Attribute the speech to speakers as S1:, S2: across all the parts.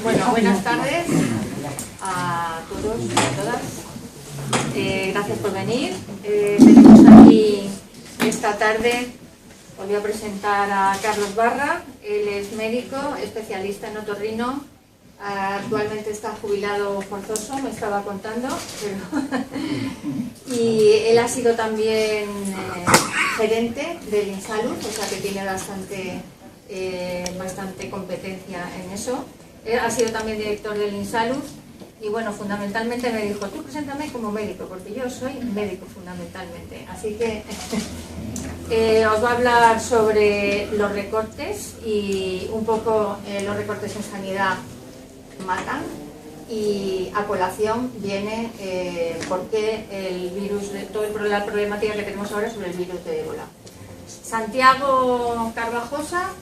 S1: Bueno, buenas tardes a todos y a todas. Gracias por venir. Tenemos aquí esta tarde, os voy a presentar a Carlos Barra. Él es médico, especialista en otorrino. Actualmente está jubilado forzoso, me estaba contando. Y él ha sido también gerente del INSALUD, o sea que tiene bastante competencia en eso. Él ha sido también director del INSALUD y bueno, fundamentalmente me dijo, tú preséntame como médico, porque yo soy médico fundamentalmente. Así que os va a hablar sobre los recortes y un poco los recortes en sanidad matan, y a colación viene por qué el virus, toda la problemática que tenemos ahora sobre el virus de ébola. Santiago Carvajosa,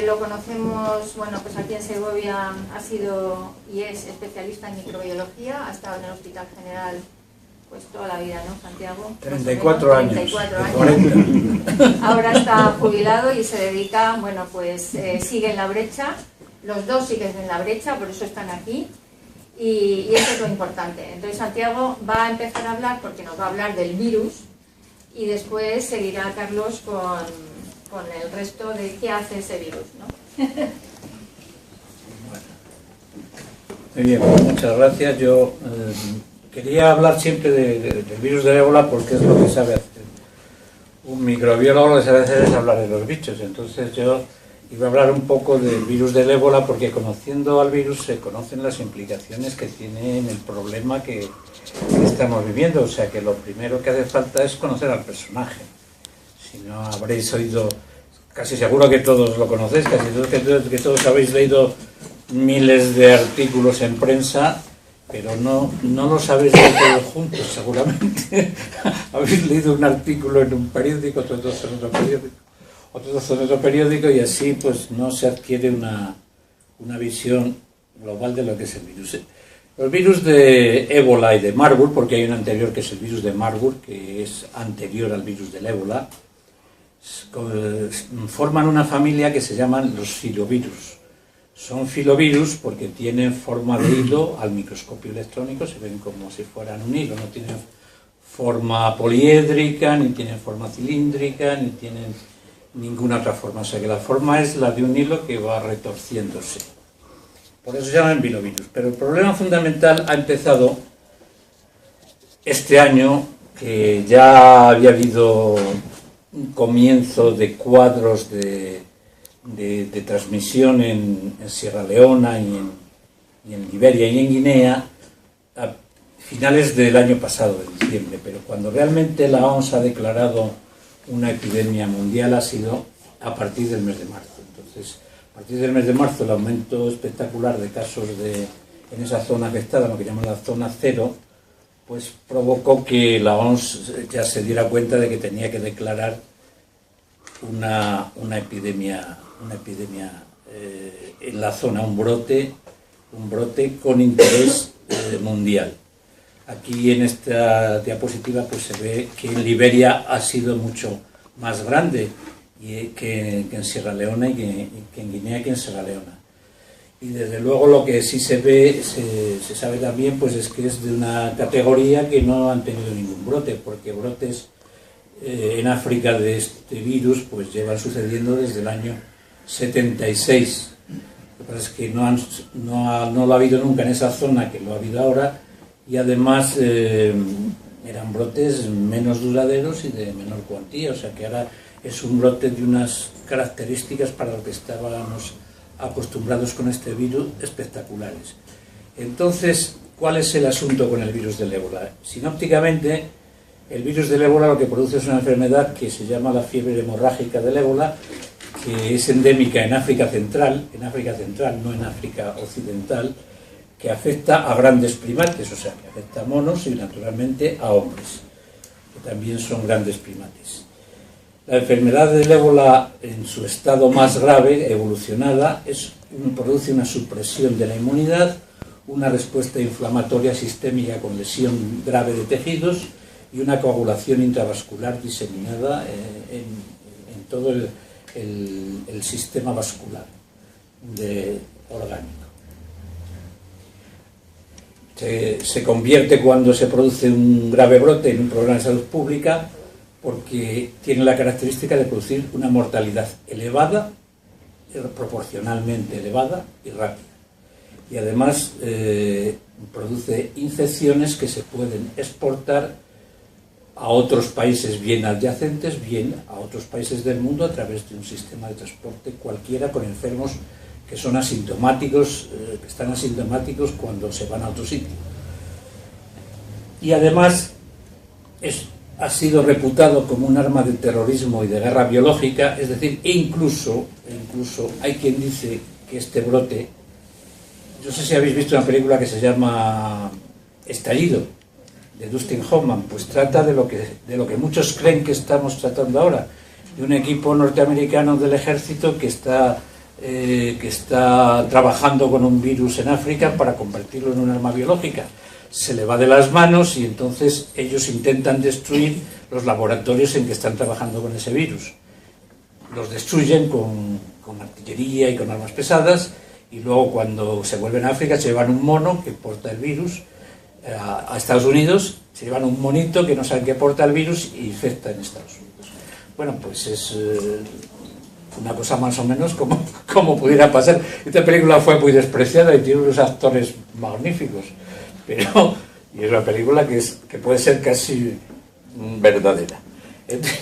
S1: lo conocemos, bueno, pues aquí en Segovia ha sido y es especialista en microbiología, ha estado en el Hospital General pues toda la vida, ¿no, Santiago?
S2: 34 años.
S1: 34 años. Ahora está jubilado y se dedica, bueno, pues sigue en la brecha. Los dos siguen en la brecha, por eso están aquí, y eso es lo importante. Entonces Santiago va a empezar a hablar, porque nos va a hablar del virus, y después seguirá Carlos con el resto de qué hace ese virus, ¿no?
S2: Muy bien, pues muchas gracias. Yo quería hablar siempre del virus de ébola porque es lo que sabe hacer. Un microbiólogo lo que sabe hacer es hablar de los bichos, entonces yo iba a hablar un poco del virus del ébola porque conociendo al virus se conocen las implicaciones que tiene en el problema que estamos viviendo. O sea que lo primero que hace falta es conocer al personaje. Si no habréis oído, casi seguro que todos lo conocéis, casi que todos habéis leído miles de artículos en prensa, pero no los habéis leído todos juntos seguramente. Habéis leído un artículo en un periódico, otros dos en otro periódico, otros en otro periódico, y así pues no se adquiere una visión global de lo que es el virus. Los virus de ébola y de Marburg, porque hay un anterior que es el virus de Marburg, que es anterior al virus del ébola, forman una familia que se llaman los filovirus. Son filovirus porque tienen forma de hilo al microscopio electrónico, se ven como si fueran un hilo, no tienen forma poliédrica, ni tienen forma cilíndrica, ni tienen ninguna otra forma, o sea que la forma es la de un hilo que va retorciéndose. Por eso se llaman filovirus. Pero el problema fundamental ha empezado este año, que ya había habido un comienzo de cuadros de transmisión en Sierra Leona y en Liberia y en Guinea a finales del año pasado, de diciembre, pero cuando realmente la OMS ha declarado una epidemia mundial ha sido a partir del mes de marzo. Entonces, a partir del mes de marzo el aumento espectacular de casos en esa zona afectada, lo que llaman la zona cero, pues provocó que la OMS ya se diera cuenta de que tenía que declarar una epidemia en la zona, un brote con interés mundial. Aquí en esta diapositiva pues se ve que en Liberia ha sido mucho más grande que en Sierra Leona y que en Guinea que en Sierra Leona. Y desde luego lo que sí se ve, se sabe también, pues es que es de una categoría que no han tenido ningún brote, porque brotes en África de este virus pues llevan sucediendo desde el año 76. Lo que pasa es que no lo ha habido nunca en esa zona que lo ha habido ahora, y además eran brotes menos duraderos y de menor cuantía, o sea que ahora es un brote de unas características para lo que estábamos acostumbrados con este virus espectaculares. Entonces, ¿cuál es el asunto con el virus del ébola? Sinópticamente, el virus del ébola lo que produce es una enfermedad que se llama la fiebre hemorrágica del ébola, que es endémica en África Central, no en África Occidental, que afecta a grandes primates, o sea, que afecta a monos y naturalmente a hombres, que también son grandes primates. La enfermedad del ébola en su estado más grave, evolucionada, produce una supresión de la inmunidad, una respuesta inflamatoria sistémica con lesión grave de tejidos y una coagulación intravascular diseminada en todo el sistema vascular orgánico. se convierte cuando se produce un grave brote en un problema de salud pública, porque tiene la característica de producir una mortalidad elevada, proporcionalmente elevada y rápida. Y además produce infecciones que se pueden exportar a otros países bien adyacentes, bien a otros países del mundo a través de un sistema de transporte cualquiera, con enfermos que son asintomáticos, que están asintomáticos cuando se van a otro sitio. Y además ha sido reputado como un arma de terrorismo y de guerra biológica, es decir, incluso hay quien dice que este brote, no sé si habéis visto una película que se llama Estallido, de Dustin Hoffman, pues trata de lo que muchos creen que estamos tratando ahora, de un equipo norteamericano del ejército que está trabajando con un virus en África para convertirlo en un arma biológica. Se le va de las manos y entonces ellos intentan destruir los laboratorios en que están trabajando con ese virus. Los destruyen con artillería y con armas pesadas, y luego cuando se vuelven a África se llevan un mono que porta el virus a Estados Unidos, se llevan un monito que no saben qué porta el virus y infecta en Estados Unidos. Bueno, pues es una cosa más o menos como pudiera pasar. Esta película fue muy despreciada y tiene unos actores magníficos, pero y es una película que puede ser casi verdadera.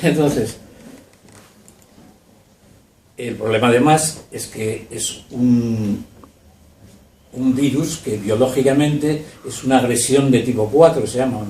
S2: Entonces, el problema además es que es un virus que biológicamente es una agresión de tipo 4, se llama,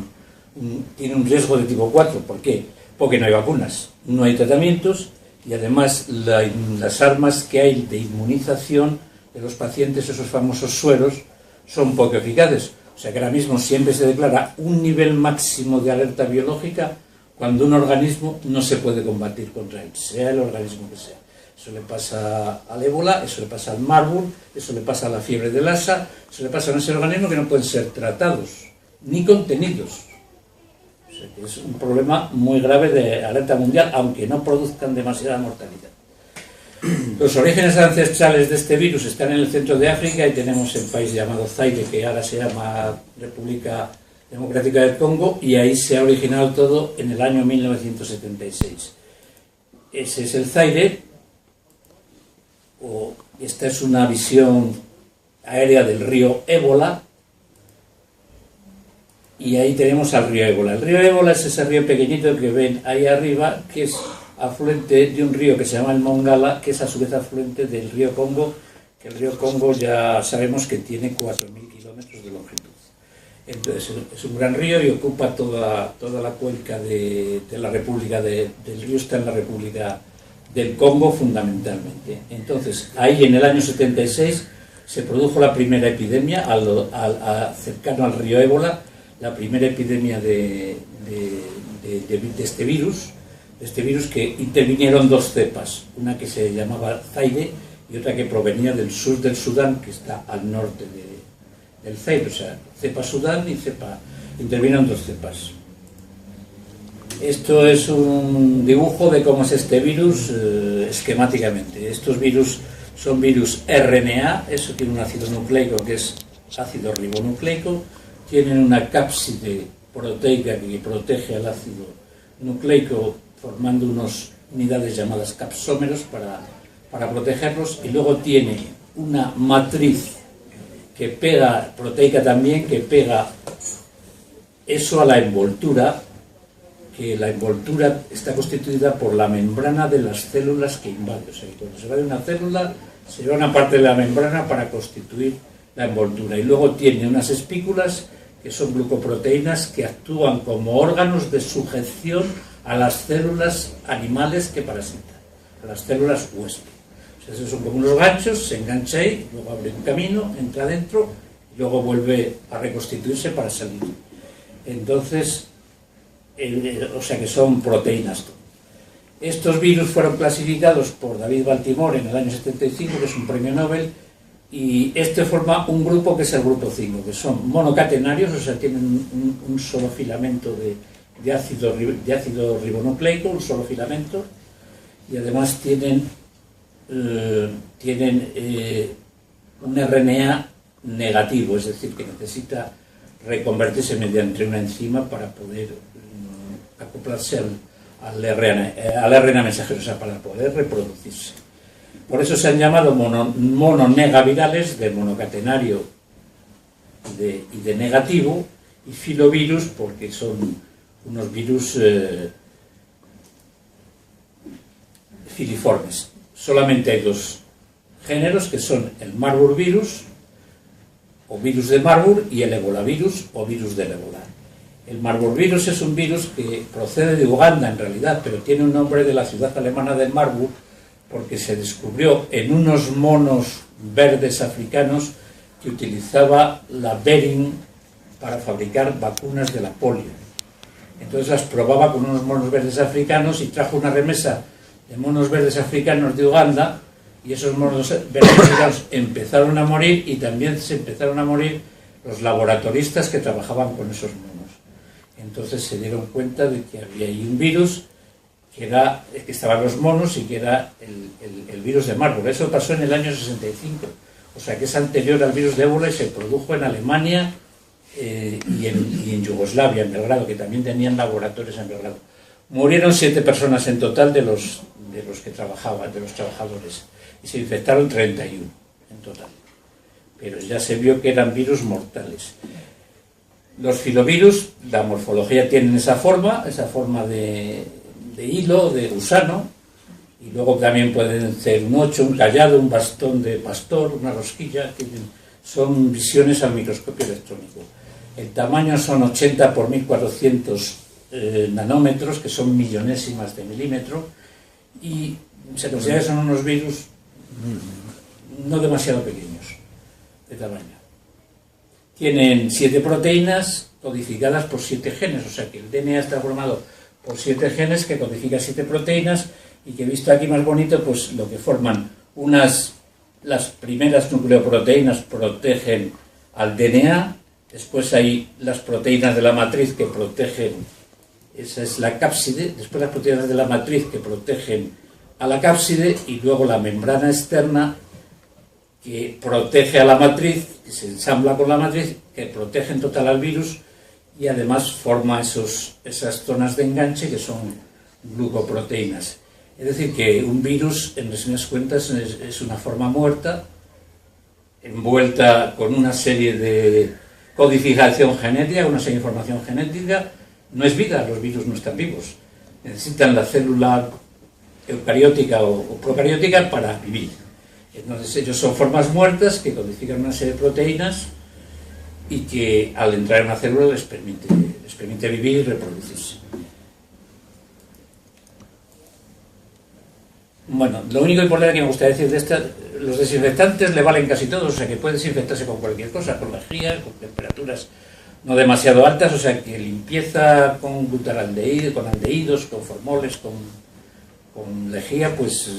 S2: tiene un riesgo de tipo 4. ¿Por qué? Porque no hay vacunas, no hay tratamientos, y además las armas que hay de inmunización de los pacientes, esos famosos sueros, son poco eficaces. O sea que ahora mismo siempre se declara un nivel máximo de alerta biológica cuando un organismo no se puede combatir contra él, sea el organismo que sea. Eso le pasa al ébola, eso le pasa al Marburg, eso le pasa a la fiebre de Lassa, eso le pasa a ese organismo que no pueden ser tratados ni contenidos. O sea que es un problema muy grave de alerta mundial, aunque no produzcan demasiada mortalidad. Los orígenes ancestrales de este virus están en el centro de África, y tenemos el país llamado Zaire, que ahora se llama República Democrática del Congo, y ahí se ha originado todo en el año 1976. Ese es el Zaire. Esta es una visión aérea del río Ébola, y ahí tenemos al río Ébola. El río Ébola es ese río pequeñito que ven ahí arriba, que es afluente de un río que se llama el Mongala, que es a su vez afluente del río Congo, que el río Congo ya sabemos que tiene 4.000 kilómetros de longitud. Entonces es un gran río y ocupa toda la cuenca de la República del río, está en la República del Congo fundamentalmente. Entonces, ahí en el año 76 se produjo la primera epidemia, cercano al río Ébola, la primera epidemia de este virus, que intervinieron dos cepas, una que se llamaba Zaire y otra que provenía del sur del Sudán, que está al norte del Zaire, o sea, cepa Sudán y cepa, intervinieron dos cepas. Esto es un dibujo de cómo es este virus esquemáticamente. Estos virus son virus RNA, eso tiene un ácido nucleico que es ácido ribonucleico, tienen una cápside proteica que protege al ácido nucleico formando unas unidades llamadas capsómeros para protegerlos, y luego tiene una matriz que pega, proteica también, que pega eso a la envoltura, que la envoltura está constituida por la membrana de las células que invade. O sea, que cuando se va de una célula, se lleva una parte de la membrana para constituir la envoltura. Y luego tiene unas espículas que son glucoproteínas que actúan como órganos de sujeción a las células animales que parasitan, a las células huésped. O sea, esos son como unos ganchos, se engancha ahí, luego abre un camino, entra adentro, y luego vuelve a reconstituirse para salir. Entonces, o sea que son proteínas. Estos virus fueron clasificados por David Baltimore en el año 75, que es un premio Nobel, y este forma un grupo que es el grupo 5, que son monocatenarios, o sea, tienen un solo filamento de ácido ribonucleico, un solo filamento, y además tienen un RNA negativo, es decir, que necesita reconvertirse mediante una enzima para poder acoplarse al RNA mensajero, o sea, para poder reproducirse. Por eso se han llamado mononegavirales, de monocatenario y de negativo, y filovirus porque son unos virus filiformes. Solamente hay dos géneros, que son el Marburg virus o virus de Marburg y el Ébola virus o virus del ébola. El Marburg virus es un virus que procede de Uganda en realidad, pero tiene un nombre de la ciudad alemana de Marburg porque se descubrió en unos monos verdes africanos que utilizaba la Behring para fabricar vacunas de la polio. Entonces las probaba con unos monos verdes africanos y trajo una remesa de monos verdes africanos de Uganda, y esos monos verdes africanos empezaron a morir, y también se empezaron a morir los laboratoristas que trabajaban con esos monos. Entonces se dieron cuenta de que había ahí un virus que estaban los monos y que era el virus de Marburg. Eso pasó en el año 65, o sea que es anterior al virus de ébola, y se produjo en Alemania y en Yugoslavia, en Belgrado, que también tenían laboratorios en Belgrado. Murieron 7 personas en total de los que trabajaban, de los trabajadores, y se infectaron 31 en total. Pero ya se vio que eran virus mortales. Los filovirus, la morfología tienen esa forma de hilo, de gusano, y luego también pueden ser un ocho, un callado, un bastón de pastor, una rosquilla. Son visiones al microscopio electrónico. El tamaño son 80 por 1400 nanómetros, que son millonésimas de milímetro, y se considera que son unos virus no demasiado pequeños de tamaño. Tienen 7 proteínas codificadas por 7 genes, o sea que el DNA está formado por 7 genes que codifican 7 proteínas, y que, visto aquí más bonito, pues lo que forman las primeras nucleoproteínas protegen al DNA, después hay las proteínas de la matriz que protegen, esa es la cápside, después las proteínas de la matriz que protegen a la cápside, y luego la membrana externa que protege a la matriz, que se ensambla con la matriz, que protege en total al virus, y además forma esas zonas de enganche que son glucoproteínas. Es decir, que un virus, en resumidas cuentas, es una forma muerta, envuelta con una serie de codificación genética, una serie de información genética. No es vida, los virus no están vivos. Necesitan la célula eucariótica o procariótica para vivir. Entonces ellos son formas muertas que codifican una serie de proteínas y que al entrar en una célula les permite vivir y reproducirse. Bueno, lo único importante que me gustaría decir de esta, los desinfectantes le valen casi todos, o sea que puede desinfectarse con cualquier cosa, con lejía, con temperaturas no demasiado altas, o sea que limpieza con butaraldehído, con aldehídos, con formoles, con lejía, pues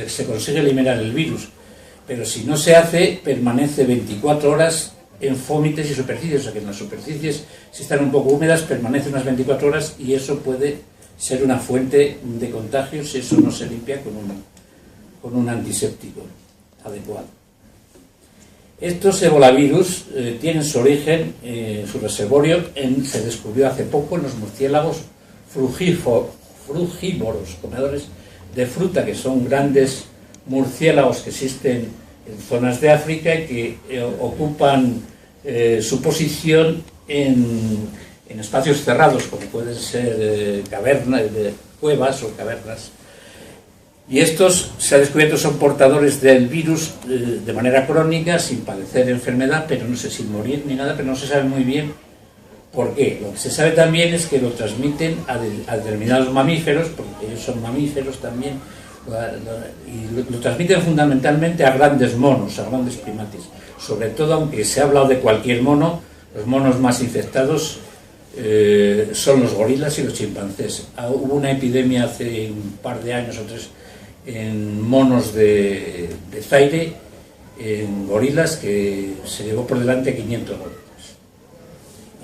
S2: se consigue eliminar el virus. Pero si no se hace, permanece 24 horas en fómites y superficies, o sea que en las superficies, si están un poco húmedas, permanece unas 24 horas, y eso puede ser una fuente de contagios si eso no se limpia con un antiséptico adecuado. Estos ebolavirus tienen su origen, su reservorio, se descubrió hace poco en los murciélagos frugívoros, comedores de fruta, que son grandes murciélagos que existen en zonas de África y que ocupan su posición en espacios cerrados, como pueden ser cavernas, cuevas o cavernas. Y estos, se ha descubierto, son portadores del virus de manera crónica, sin padecer enfermedad, pero no sé, sin morir ni nada, pero no se sabe muy bien por qué. Lo que se sabe también es que lo transmiten a determinados mamíferos, porque ellos son mamíferos también, y lo transmiten fundamentalmente a grandes monos, a grandes primates. Sobre todo, aunque se ha hablado de cualquier mono, los monos más infectados son los gorilas y los chimpancés. Hubo una epidemia hace un par de años o 3 en monos de Zaire, en gorilas, que se llevó por delante 500 gorilas.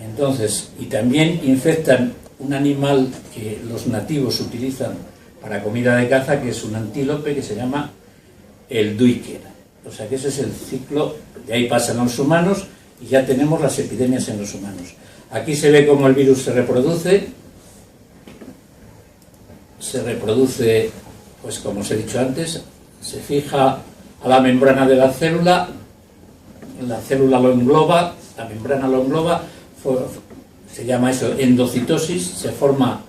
S2: Entonces, y también infectan un animal que los nativos utilizan para comida de caza, que es un antílope que se llama el duiker. O sea que ese es el ciclo, de ahí pasan a los humanos, y ya tenemos las epidemias en los humanos. Aquí se ve cómo el virus se reproduce, pues como os he dicho antes, se fija a la membrana de la célula lo engloba, la membrana lo engloba, se llama eso endocitosis, se forma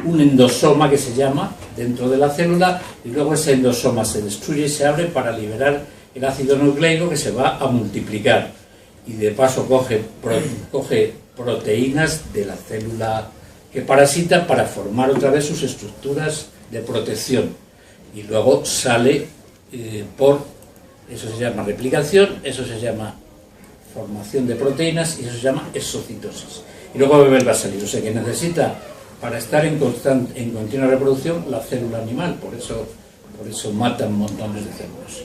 S2: un endosoma que se llama dentro de la célula y luego ese endosoma se destruye y se abre para liberar el ácido nucleico que se va a multiplicar y de paso coge proteínas de la célula que parasita para formar otra vez sus estructuras de protección y luego sale eso se llama replicación, eso se llama formación de proteínas y eso se llama exocitosis y luego vuelve a salir, o sea que necesita para estar en continua reproducción la célula animal, por eso matan montones de células.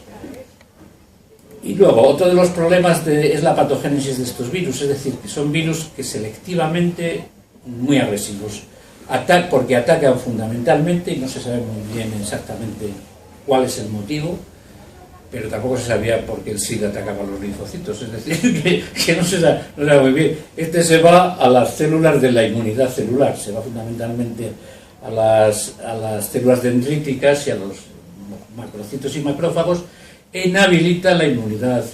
S2: Y luego, otro de los problemas es la patogénesis de estos virus, es decir, que son virus que selectivamente muy agresivos, porque atacan fundamentalmente, y no se sabe muy bien exactamente cuál es el motivo, pero tampoco se sabía por qué el SIDA atacaba a los linfocitos, es decir, que no se sabe muy bien. Este se va a las células de la inmunidad celular, se va fundamentalmente a las células dendríticas y a los macrocitos y macrófagos, e inhabilita la inmunidad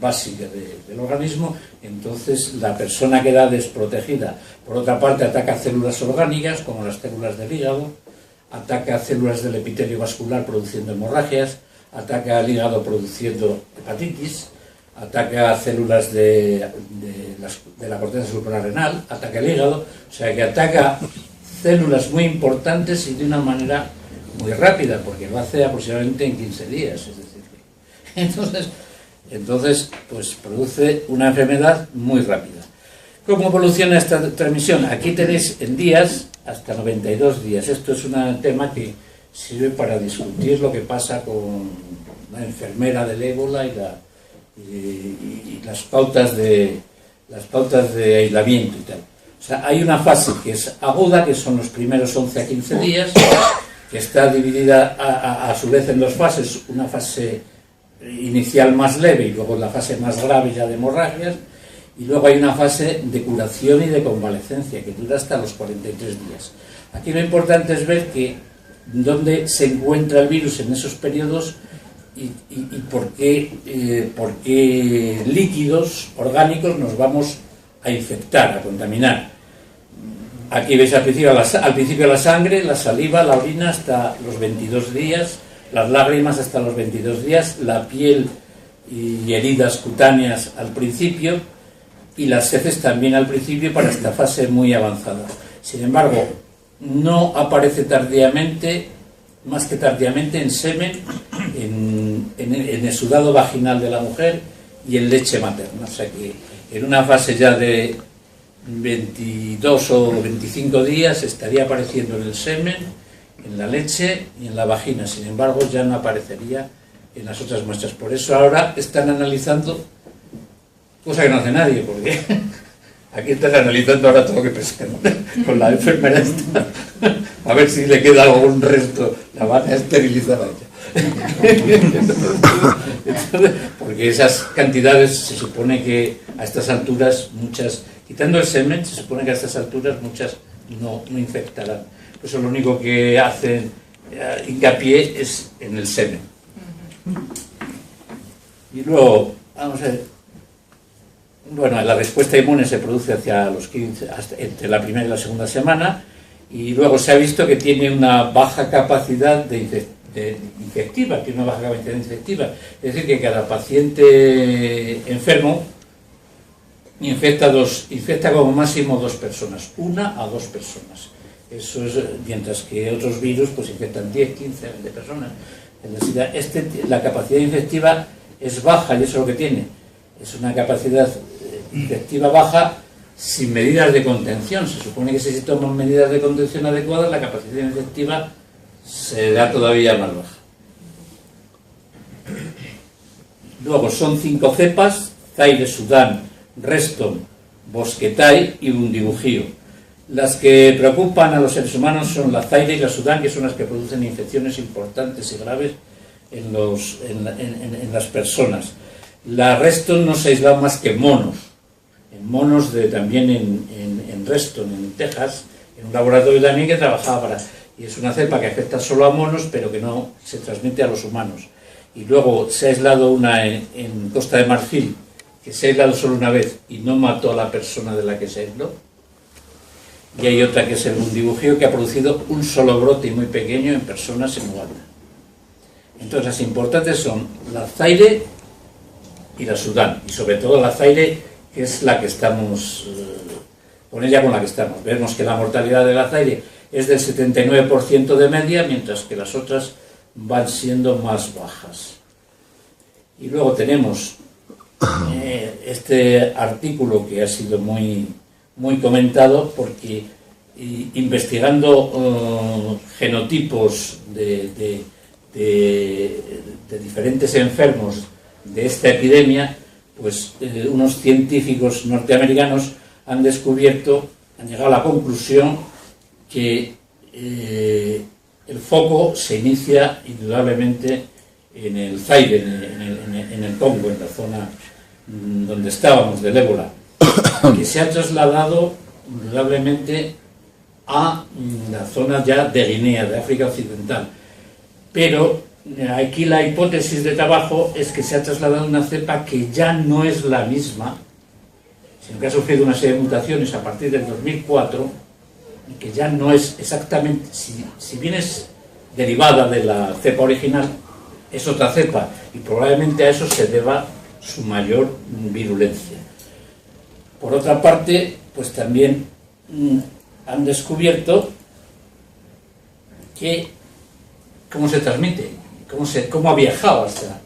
S2: básica del organismo, entonces la persona queda desprotegida. Por otra parte, ataca células orgánicas, como las células del hígado, ataca células del epitelio vascular produciendo hemorragias, ataca al hígado produciendo hepatitis, ataca células de la corteza suprarrenal, ataca el hígado, o sea que ataca células muy importantes y de una manera muy rápida, porque lo hace aproximadamente en 15 días, es decir, entonces pues produce una enfermedad muy rápida. ¿Cómo evoluciona esta transmisión? Aquí tenéis en días hasta 92 días. Esto es un tema que sirve para discutir lo que pasa con la enfermera del ébola y las pautas de aislamiento y tal. O sea, hay una fase que es aguda, que son los primeros 11 a 15 días, que está dividida a su vez en dos fases, una fase inicial más leve y luego la fase más grave ya de hemorragias, y luego hay una fase de curación y de convalecencia que dura hasta los 43 días. Aquí lo importante es ver que dónde se encuentra el virus en esos periodos y por qué líquidos orgánicos nos vamos a infectar, a contaminar. Aquí veis al principio la sangre, la saliva, la orina hasta los 22 días, las lágrimas hasta los 22 días, la piel y heridas cutáneas al principio y las heces también al principio para esta fase muy avanzada. Sin embargo, no aparece tardíamente, más que tardíamente en semen, en el sudado vaginal de la mujer y en leche materna. O sea que en una fase ya de 22 o 25 días estaría apareciendo en el semen, en la leche y en la vagina. Sin embargo, ya no aparecería en las otras muestras. Por eso ahora están analizando, cosa que no hace nadie, porque aquí están analizando ahora todo lo que pescan con la enfermera esta, a ver si le queda algún resto, la van a esterilizar a ella. Entonces, porque esas cantidades se supone que a estas alturas muchas, quitando el semen, se supone que a estas alturas muchas no infectarán. Eso lo único que hacen hincapié es en el semen. Y luego, vamos a ver, bueno, la respuesta inmune se produce hacia los 15, entre la primera y la segunda semana, y luego se ha visto que tiene una baja capacidad infectiva, tiene una baja capacidad infectiva, es decir, que cada paciente enfermo infecta como máximo 2 personas, 1 a 2 personas. Eso es, mientras que otros virus pues infectan 10, 15, 20 personas. La capacidad infectiva es baja, y eso es lo que tiene. Es una capacidad infectiva baja sin medidas de contención. Se supone que si se toman medidas de contención adecuadas, la capacidad infectiva será todavía más baja. Luego son 5 cepas: Zaire, Sudán, Reston, Bosquetai y Bundibugio. Las que preocupan a los seres humanos son la Zaire y la Sudán, que son las que producen infecciones importantes y graves en las personas. La Reston no se aislado más que monos, monos también en Reston, en Texas, en un laboratorio también que trabajaba para... Y es una cepa que afecta solo a monos, pero que no se transmite a los humanos. Y luego se ha aislado una en Costa de Marfil, que se ha aislado solo una vez y no mató a la persona de la que se aisló. Y hay otra que es el Bundibugio, que ha producido un solo brote muy pequeño en personas en Uganda. Entonces las importantes son la Zaire y la Sudán, y sobre todo la Zaire, que es la que estamos, con ella con la que estamos. Vemos que la mortalidad de la Zaire es del 79% de media, mientras que las otras van siendo más bajas. Y luego tenemos este artículo que ha sido muy comentado, porque investigando genotipos de diferentes enfermos de esta epidemia, pues unos científicos norteamericanos han llegado a la conclusión que el foco se inicia indudablemente en el Zaire, en el Congo, en la zona donde estábamos del ébola, que se ha trasladado indudablemente a la zona ya de Guinea, de África Occidental. Pero aquí la hipótesis de trabajo es que se ha trasladado una cepa que ya no es la misma, sino que ha sufrido una serie de mutaciones a partir del 2004, y que ya no es exactamente, si bien es derivada de la cepa original, es otra cepa, y probablemente a eso se deba su mayor virulencia. Por otra parte, pues también han descubierto que cómo se transmite, cómo ha viajado hasta.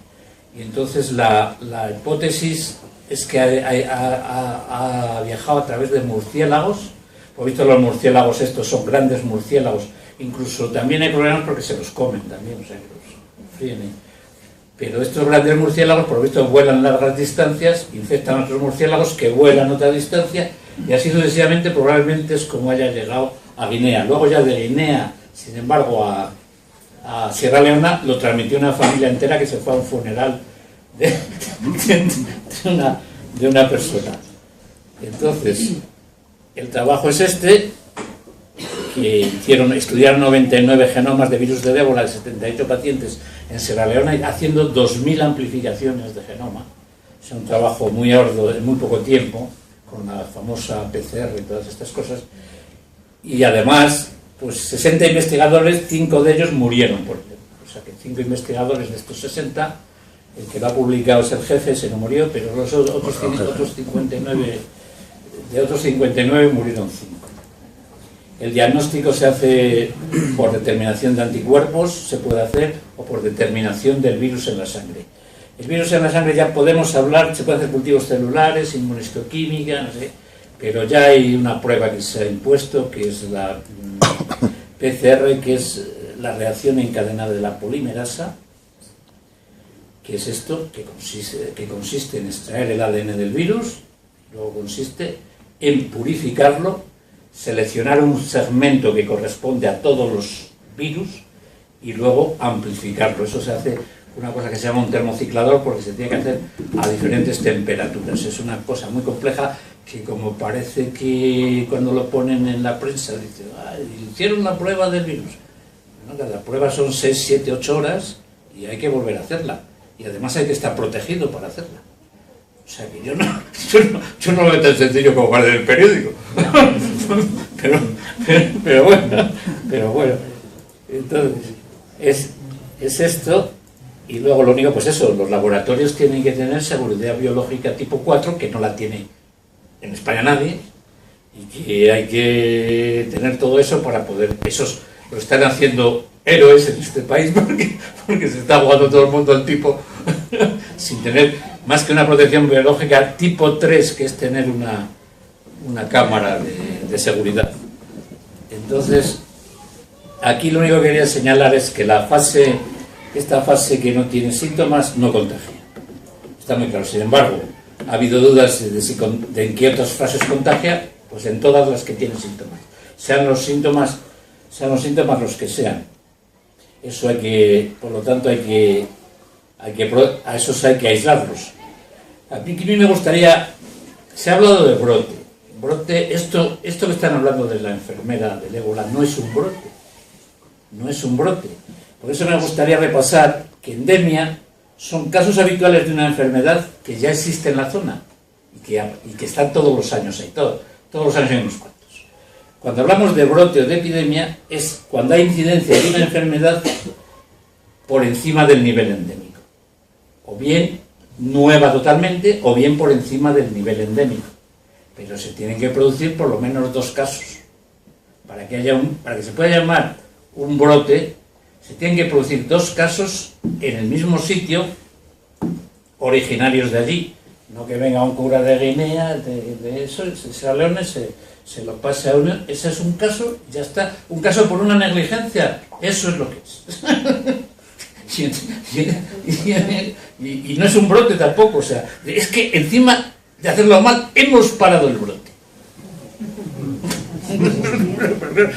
S2: Y entonces la hipótesis es que ha viajado a través de murciélagos. Por visto, los murciélagos estos son grandes murciélagos, incluso también hay problemas porque se los comen también, o sea, que los fríen. Pero estos grandes murciélagos, por visto, vuelan largas distancias, infectan a otros murciélagos que vuelan otra distancia, y así sucesivamente probablemente es como haya llegado a Guinea. Luego ya de Guinea, sin embargo, a Sierra Leona, lo transmitió una familia entera que se fue a un funeral de una persona. Entonces, el trabajo es este, que estudiaron 99 genomas de virus de ébola de 78 pacientes en Sierra Leona, haciendo 2000 amplificaciones de genoma. Es un trabajo muy arduo, en muy poco tiempo, con la famosa PCR y todas estas cosas. Y además, pues 60 investigadores, 5 de ellos murieron por ello. O sea que 5 investigadores de estos 60, el que lo ha publicado es el jefe, se no murió, pero los otros 59, de otros 59 murieron 5. El diagnóstico se hace por determinación de anticuerpos, se puede hacer, o por determinación del virus en la sangre. El virus en la sangre ya podemos hablar, se puede hacer cultivos celulares, inmunistoquímica, no sé, pero ya hay una prueba que se ha impuesto, que es la PCR, que es la reacción en cadena de la polimerasa, que es esto, que consiste en extraer el ADN del virus, luego consiste en purificarlo, seleccionar un segmento que corresponde a todos los virus y luego amplificarlo. Eso se hace una cosa que se llama un termociclador, porque se tiene que hacer a diferentes temperaturas. Es una cosa muy compleja que, como parece que cuando lo ponen en la prensa dicen, hicieron la prueba del virus. Bueno, cada prueba son 6, 7, 8 horas y hay que volver a hacerla. Y además hay que estar protegido para hacerla. O sea que yo no lo veo tan sencillo como para el periódico. pero bueno. Entonces, es esto. Y luego lo único, pues eso, los laboratorios tienen que tener seguridad biológica tipo 4, que no la tiene en España nadie, y que hay que tener todo eso para poder... Esos lo están haciendo héroes en este país porque se está jugando todo el mundo al tipo sin tener más que una protección biológica tipo 3, que es tener una cámara de seguridad. Entonces, aquí lo único que quería señalar es que esta fase que no tiene síntomas no contagia. Está muy claro. Sin embargo, ha habido dudas de en qué otras fases contagia, pues en todas las que tienen síntomas. Sean los síntomas los que sean. Eso por lo tanto, a esos hay que aislarlos. A mí me gustaría Se ha hablado de brote. Brote, esto que están hablando de la enfermera del ébola no es un brote. No es un brote. Por eso me gustaría repasar que endemia son casos habituales de una enfermedad que ya existe en la zona y que están todos los años ahí, todos los años hay unos cuantos. Cuando hablamos de brote o de epidemia es cuando hay incidencia de una enfermedad por encima del nivel endémico. O bien nueva totalmente, o bien por encima del nivel endémico. Pero se tienen que producir por lo menos 2 casos. Para que se pueda llamar un brote, se tienen que producir 2 casos en el mismo sitio, originarios de allí. No que venga un cura de Guinea, de eso, a Leones, se lo pase a uno. Ese es un caso, ya está. Un caso por una negligencia, eso es lo que es. Y no es un brote tampoco, o sea, es que encima de hacerlo mal, hemos parado el brote.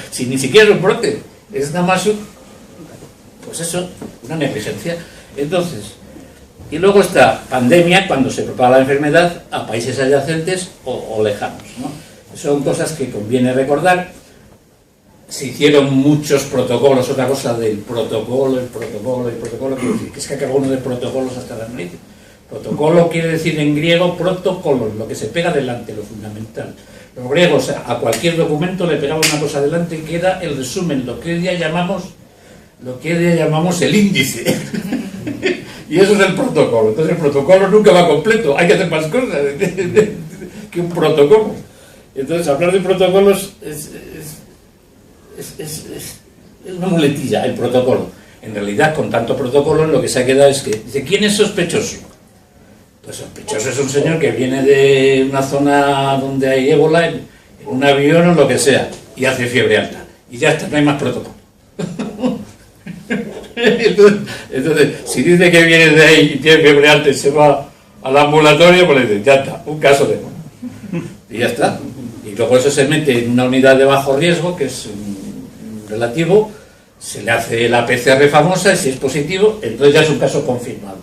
S2: Si ni siquiera es un brote, es nada más pues eso, una negligencia. Entonces, y luego está pandemia, cuando se propaga la enfermedad a países adyacentes o lejanos, ¿no? Son cosas que conviene recordar. Se hicieron muchos protocolos, otra cosa del protocolo, que es que acabó uno de protocolos hasta las narices. Protocolo quiere decir en griego protocolo, lo que se pega delante, lo fundamental. Los griegos a cualquier documento le pegaban una cosa delante que era el resumen, lo que hoy día llamamos el índice. Y eso es el protocolo. Entonces el protocolo nunca va completo, hay que hacer más cosas que un protocolo. Entonces hablar de protocolos es una muletilla, el protocolo. En realidad, con tanto protocolo, lo que se ha quedado es que dice, ¿quién es sospechoso? Pues sospechoso es un señor que viene de una zona donde hay ébola, en un avión o lo que sea, y hace fiebre alta. Y ya está, no hay más protocolo. Entonces, si dice que viene de ahí y tiene fiebre alta y se va al ambulatorio, pues le dicen, ya está, un caso de ébola. Y ya está. Y luego eso se mete en una unidad de bajo riesgo, que es relativo, se le hace la PCR famosa y si es positivo, entonces ya es un caso confirmado.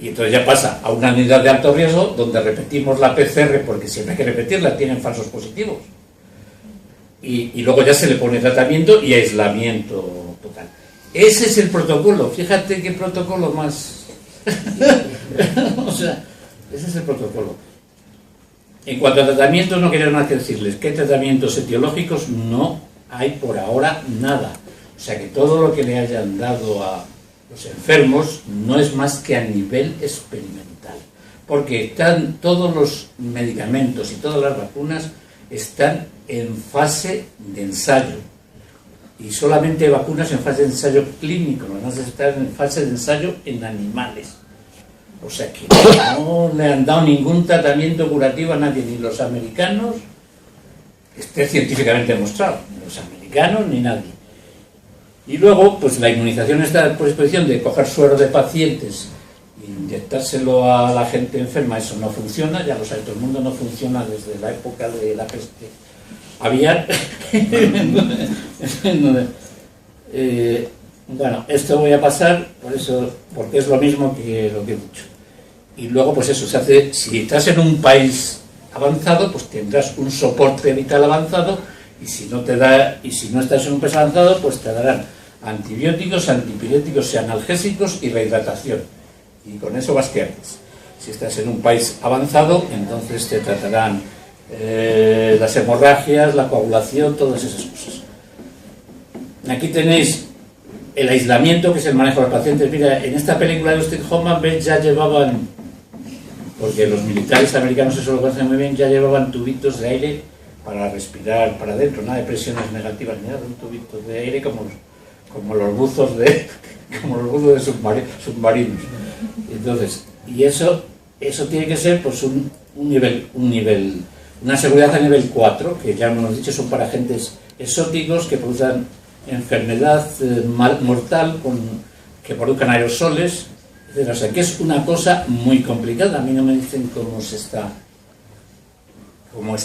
S2: Y entonces ya pasa a una unidad de alto riesgo donde repetimos la PCR porque siempre hay que repetirla, tienen falsos positivos. Y luego ya se le pone tratamiento y aislamiento total. Ese es el protocolo, fíjate qué protocolo más. O sea, ese es el protocolo. En cuanto a tratamientos, no quería más que decirles que tratamientos etiológicos no hay por ahora nada. O sea que todo lo que le hayan dado a los enfermos no es más que a nivel experimental. Porque están todos los medicamentos y todas las vacunas están en fase de ensayo. Y solamente vacunas en fase de ensayo clínico, no demás están en fase de ensayo en animales. O sea que no le han dado ningún tratamiento curativo a nadie, ni los americanos, esté científicamente demostrado, ni los americanos ni nadie. Y luego, pues la inmunización está por disposición de coger suero de pacientes e inyectárselo a la gente enferma, eso no funciona, ya lo sabe todo el mundo, no funciona desde la época de la peste aviar. Bueno, esto voy a pasar, porque es lo mismo que lo que he dicho. Y luego, pues eso, se hace, si estás en un país avanzado, pues tendrás un soporte vital avanzado, y si no estás en un país avanzado, pues te darán antibióticos, antipiréticos y analgésicos y rehidratación. Y con eso vas que haces. Si estás en un país avanzado, entonces te tratarán las hemorragias, la coagulación, todas esas cosas. Aquí tenéis el aislamiento, que es el manejo de los pacientes. Mira, en esta película de Dustin Hoffman, ¿ves? Ya llevaban, porque los militares americanos eso lo conocen muy bien, ya llevaban tubitos de aire para respirar para adentro, nada de presiones negativas, ni nada, un tubito de aire como los buzos de submarinos. Entonces, y eso tiene que ser pues un nivel, una seguridad a nivel 4, que ya hemos dicho son para agentes exóticos que produzcan enfermedad mortal, que produzcan aerosoles, etc. O sea, que es una cosa muy complicada. A mí no me dicen cómo es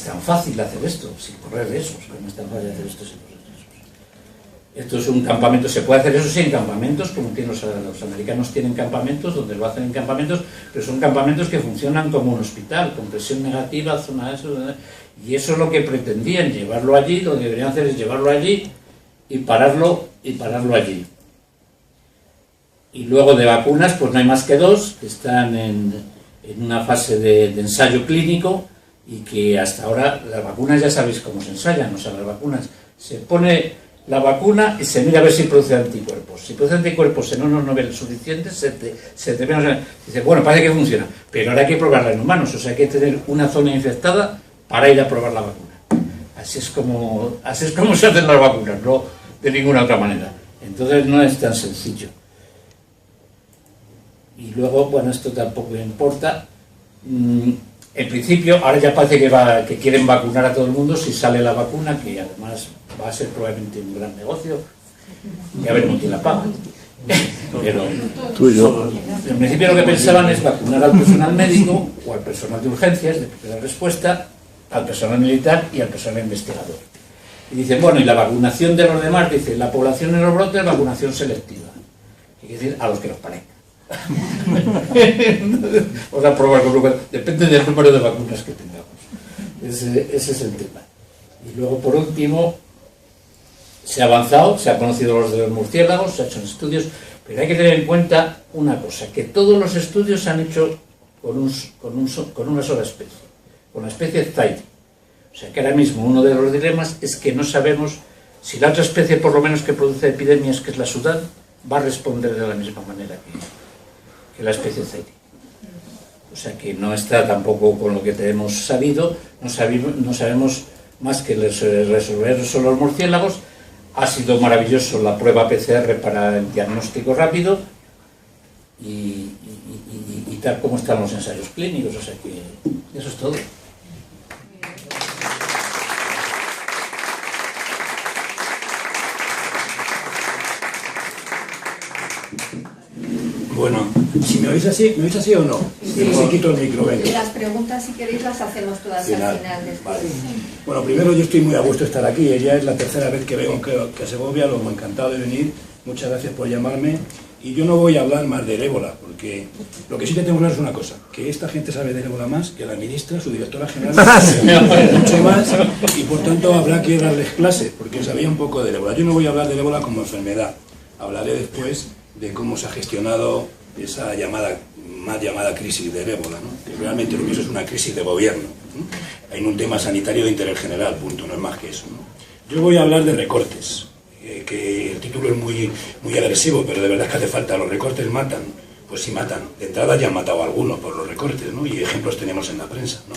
S2: tan fácil hacer esto, sin correr riesgos, cómo es tan fácil hacer esto sin correr riesgos. Esto es un campamento, se puede hacer eso sí en campamentos, como tienen los americanos tienen campamentos, donde lo hacen en campamentos, pero son campamentos que funcionan como un hospital, con presión negativa, zona de eso, y eso es lo que pretendían, llevarlo allí, lo que deberían hacer es llevarlo allí y pararlo allí. Y luego de vacunas, pues no hay más que dos, que están en una fase de ensayo clínico, y que hasta ahora las vacunas ya sabéis cómo se ensayan, o sea, las vacunas se pone la vacuna y se mira a ver si produce anticuerpos. Si produce anticuerpos en unos niveles suficientes, se dice, bueno, parece que funciona, pero ahora hay que probarla en humanos, o sea, hay que tener una zona infectada para ir a probar la vacuna. Así es como se hacen las vacunas, no de ninguna otra manera. Entonces no es tan sencillo. Y luego, bueno, esto tampoco importa. En principio, ahora ya parece que quieren vacunar a todo el mundo si sale la vacuna, que además va a ser probablemente un gran negocio. Ya veremos quién la paga. Pero en principio lo que pensaban es vacunar al personal médico o al personal de urgencias, de primera respuesta, al personal militar y al personal investigador. Y dicen, bueno, y la vacunación de los demás, dice, la población en los brotes, vacunación selectiva. Quiere decir, a los que nos parezca. Vamos a probar con lo depende del número de vacunas que tengamos. Ese es el tema. Y luego, por último, se ha avanzado, se ha conocido los de los murciélagos, se han hecho estudios, pero hay que tener en cuenta una cosa, que todos los estudios se han hecho con una sola especie, con la especie Zaire. O sea que ahora mismo uno de los dilemas es que no sabemos si la otra especie, por lo menos que produce epidemias, que es la Sudán, va a responder de la misma manera que la especie Zaire. O sea que no está tampoco con lo que tenemos sabido, no sabemos más que resolver son los murciélagos. Ha sido maravilloso la prueba PCR para el diagnóstico rápido y tal como están los ensayos clínicos, o sea que eso es todo.
S3: Bueno, si me oís así o no.
S1: Sí.
S3: Si quito el micro, venga.
S1: Y las preguntas, si queréis, las hacemos todas al final después.
S3: Vale. Bueno, primero yo estoy muy a gusto de estar aquí. Ya es la tercera vez que vengo a Segovia, lo he encantado de venir. Muchas gracias por llamarme. Y yo no voy a hablar más del ébola, porque lo que sí que tengo claro es una cosa, que esta gente sabe del ébola más que la ministra, su directora general, mucho más, y por tanto habrá que darles clase, porque sabía un poco del ébola. Yo no voy a hablar del ébola como enfermedad, hablaré después de cómo se ha gestionado esa mal llamada crisis del ébola, ¿no? Que realmente lo que es una crisis de gobierno, ¿no? En un tema sanitario de interés general, punto, no es más que eso, ¿no? Yo voy a hablar de recortes, que el título es muy agresivo, pero de verdad es que hace falta. Los recortes matan, pues sí matan. De entrada ya han matado a algunos por los recortes, ¿no? Y ejemplos tenemos en la prensa, ¿no?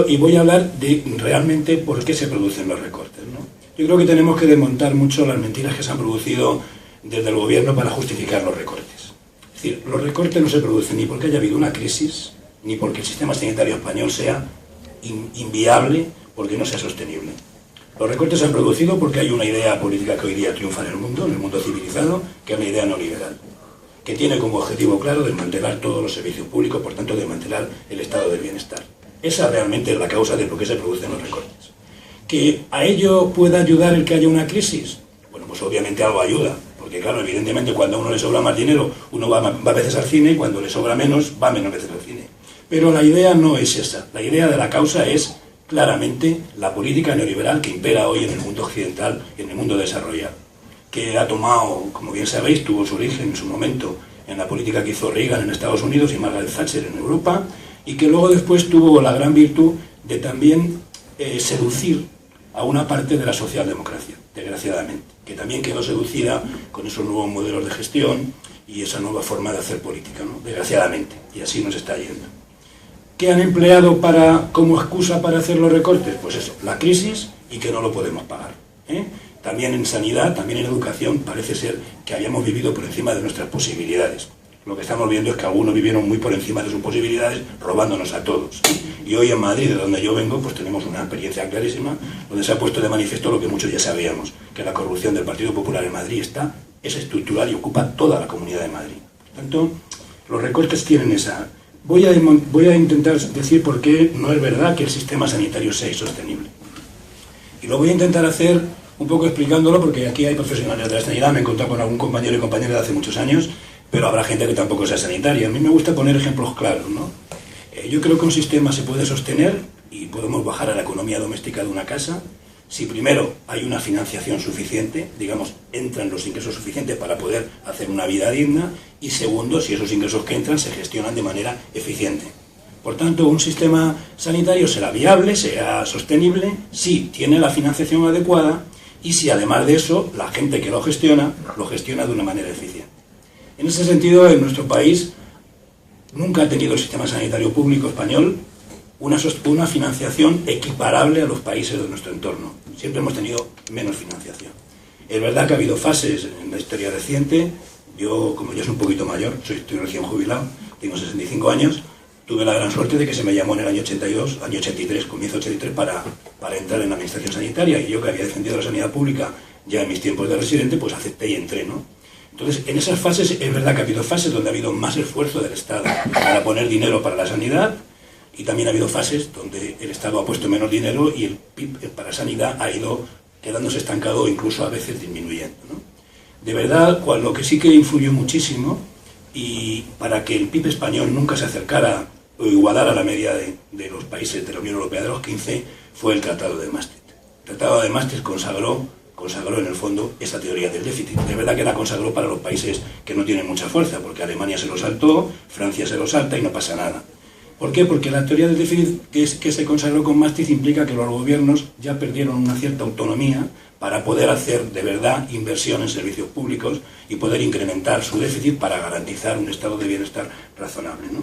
S3: Y voy a hablar de realmente por qué se producen los recortes, ¿no? Yo creo que tenemos que desmontar mucho las mentiras que se han producido desde el gobierno para justificar los recortes. Es decir, los recortes no se producen ni porque haya habido una crisis, ni porque el sistema sanitario español sea inviable, porque no sea sostenible. Los recortes se han producido porque hay una idea política que hoy día triunfa en el mundo civilizado, que es la idea neoliberal, que tiene como objetivo claro desmantelar todos los servicios públicos, por tanto desmantelar el estado del bienestar. Esa realmente es la causa de por qué se producen los recortes. ¿Que a ello pueda ayudar el que haya una crisis? Bueno, pues obviamente algo ayuda, porque claro, evidentemente cuando a uno le sobra más dinero, uno va a veces al cine, y cuando le sobra menos, va menos veces al cine. Pero la idea no es esa, la idea de la causa es claramente la política neoliberal que impera hoy en el mundo occidental y en el mundo desarrollado, que ha tomado, como bien sabéis, tuvo su origen en su momento en la política que hizo Reagan en Estados Unidos y Margaret Thatcher en Europa, y que luego después tuvo la gran virtud de también seducir a una parte de la socialdemocracia, desgraciadamente, que también quedó seducida con esos nuevos modelos de gestión y esa nueva forma de hacer política, ¿no? Desgraciadamente, y así nos está yendo. ¿Qué han empleado como excusa para hacer los recortes? Pues eso, la crisis y que no lo podemos pagar, ¿eh? También en sanidad, también en educación, parece ser que habíamos vivido por encima de nuestras posibilidades. Lo que estamos viendo es que algunos vivieron muy por encima de sus posibilidades, robándonos a todos. Y hoy en Madrid, de donde yo vengo, pues tenemos una experiencia clarísima, donde se ha puesto de manifiesto lo que muchos ya sabíamos, que la corrupción del Partido Popular en Madrid es estructural y ocupa toda la Comunidad de Madrid. Por tanto, los recortes tienen esa... Voy a intentar decir por qué no es verdad que el sistema sanitario sea insostenible. Y lo voy a intentar hacer un poco explicándolo, porque aquí hay profesionales de la sanidad, me he encontrado con algún compañero y compañera de hace muchos años, pero habrá gente que tampoco sea sanitaria. A mí me gusta poner ejemplos claros, ¿no? Yo creo que un sistema se puede sostener y podemos bajar a la economía doméstica de una casa si primero hay una financiación suficiente, digamos, entran los ingresos suficientes para poder hacer una vida digna, y segundo, si esos ingresos que entran se gestionan de manera eficiente. Por tanto, un sistema sanitario será viable, será sostenible, si tiene la financiación adecuada y si además de eso la gente que lo gestiona de una manera eficiente. En ese sentido, en nuestro país nunca ha tenido el sistema sanitario público español una financiación equiparable a los países de nuestro entorno. Siempre hemos tenido menos financiación. Es verdad que ha habido fases en la historia reciente. Yo, como ya soy un poquito mayor, estoy recién jubilado, tengo 65 años, tuve la gran suerte de que se me llamó en el año 82, año 83, comienzo 83, para entrar en la administración sanitaria, y yo, que había defendido la sanidad pública ya en mis tiempos de residente, pues acepté y entré, ¿no? Entonces, en esas fases, es verdad que ha habido fases donde ha habido más esfuerzo del Estado para poner dinero para la sanidad, y también ha habido fases donde el Estado ha puesto menos dinero y el PIB para sanidad ha ido quedándose estancado o incluso a veces disminuyendo, ¿no? De verdad, lo que sí que influyó muchísimo, y para que el PIB español nunca se acercara o igualara la media de los países de la Unión Europea de los 15, fue el Tratado de Maastricht. El Tratado de Maastricht consagró en el fondo esa teoría del déficit. Es verdad que la consagró para los países que no tienen mucha fuerza, porque Alemania se lo saltó, Francia se lo salta y no pasa nada. ¿Por qué? Porque la teoría del déficit que se consagró con Maastricht implica que los gobiernos ya perdieron una cierta autonomía para poder hacer de verdad inversión en servicios públicos y poder incrementar su déficit para garantizar un estado de bienestar razonable, ¿no?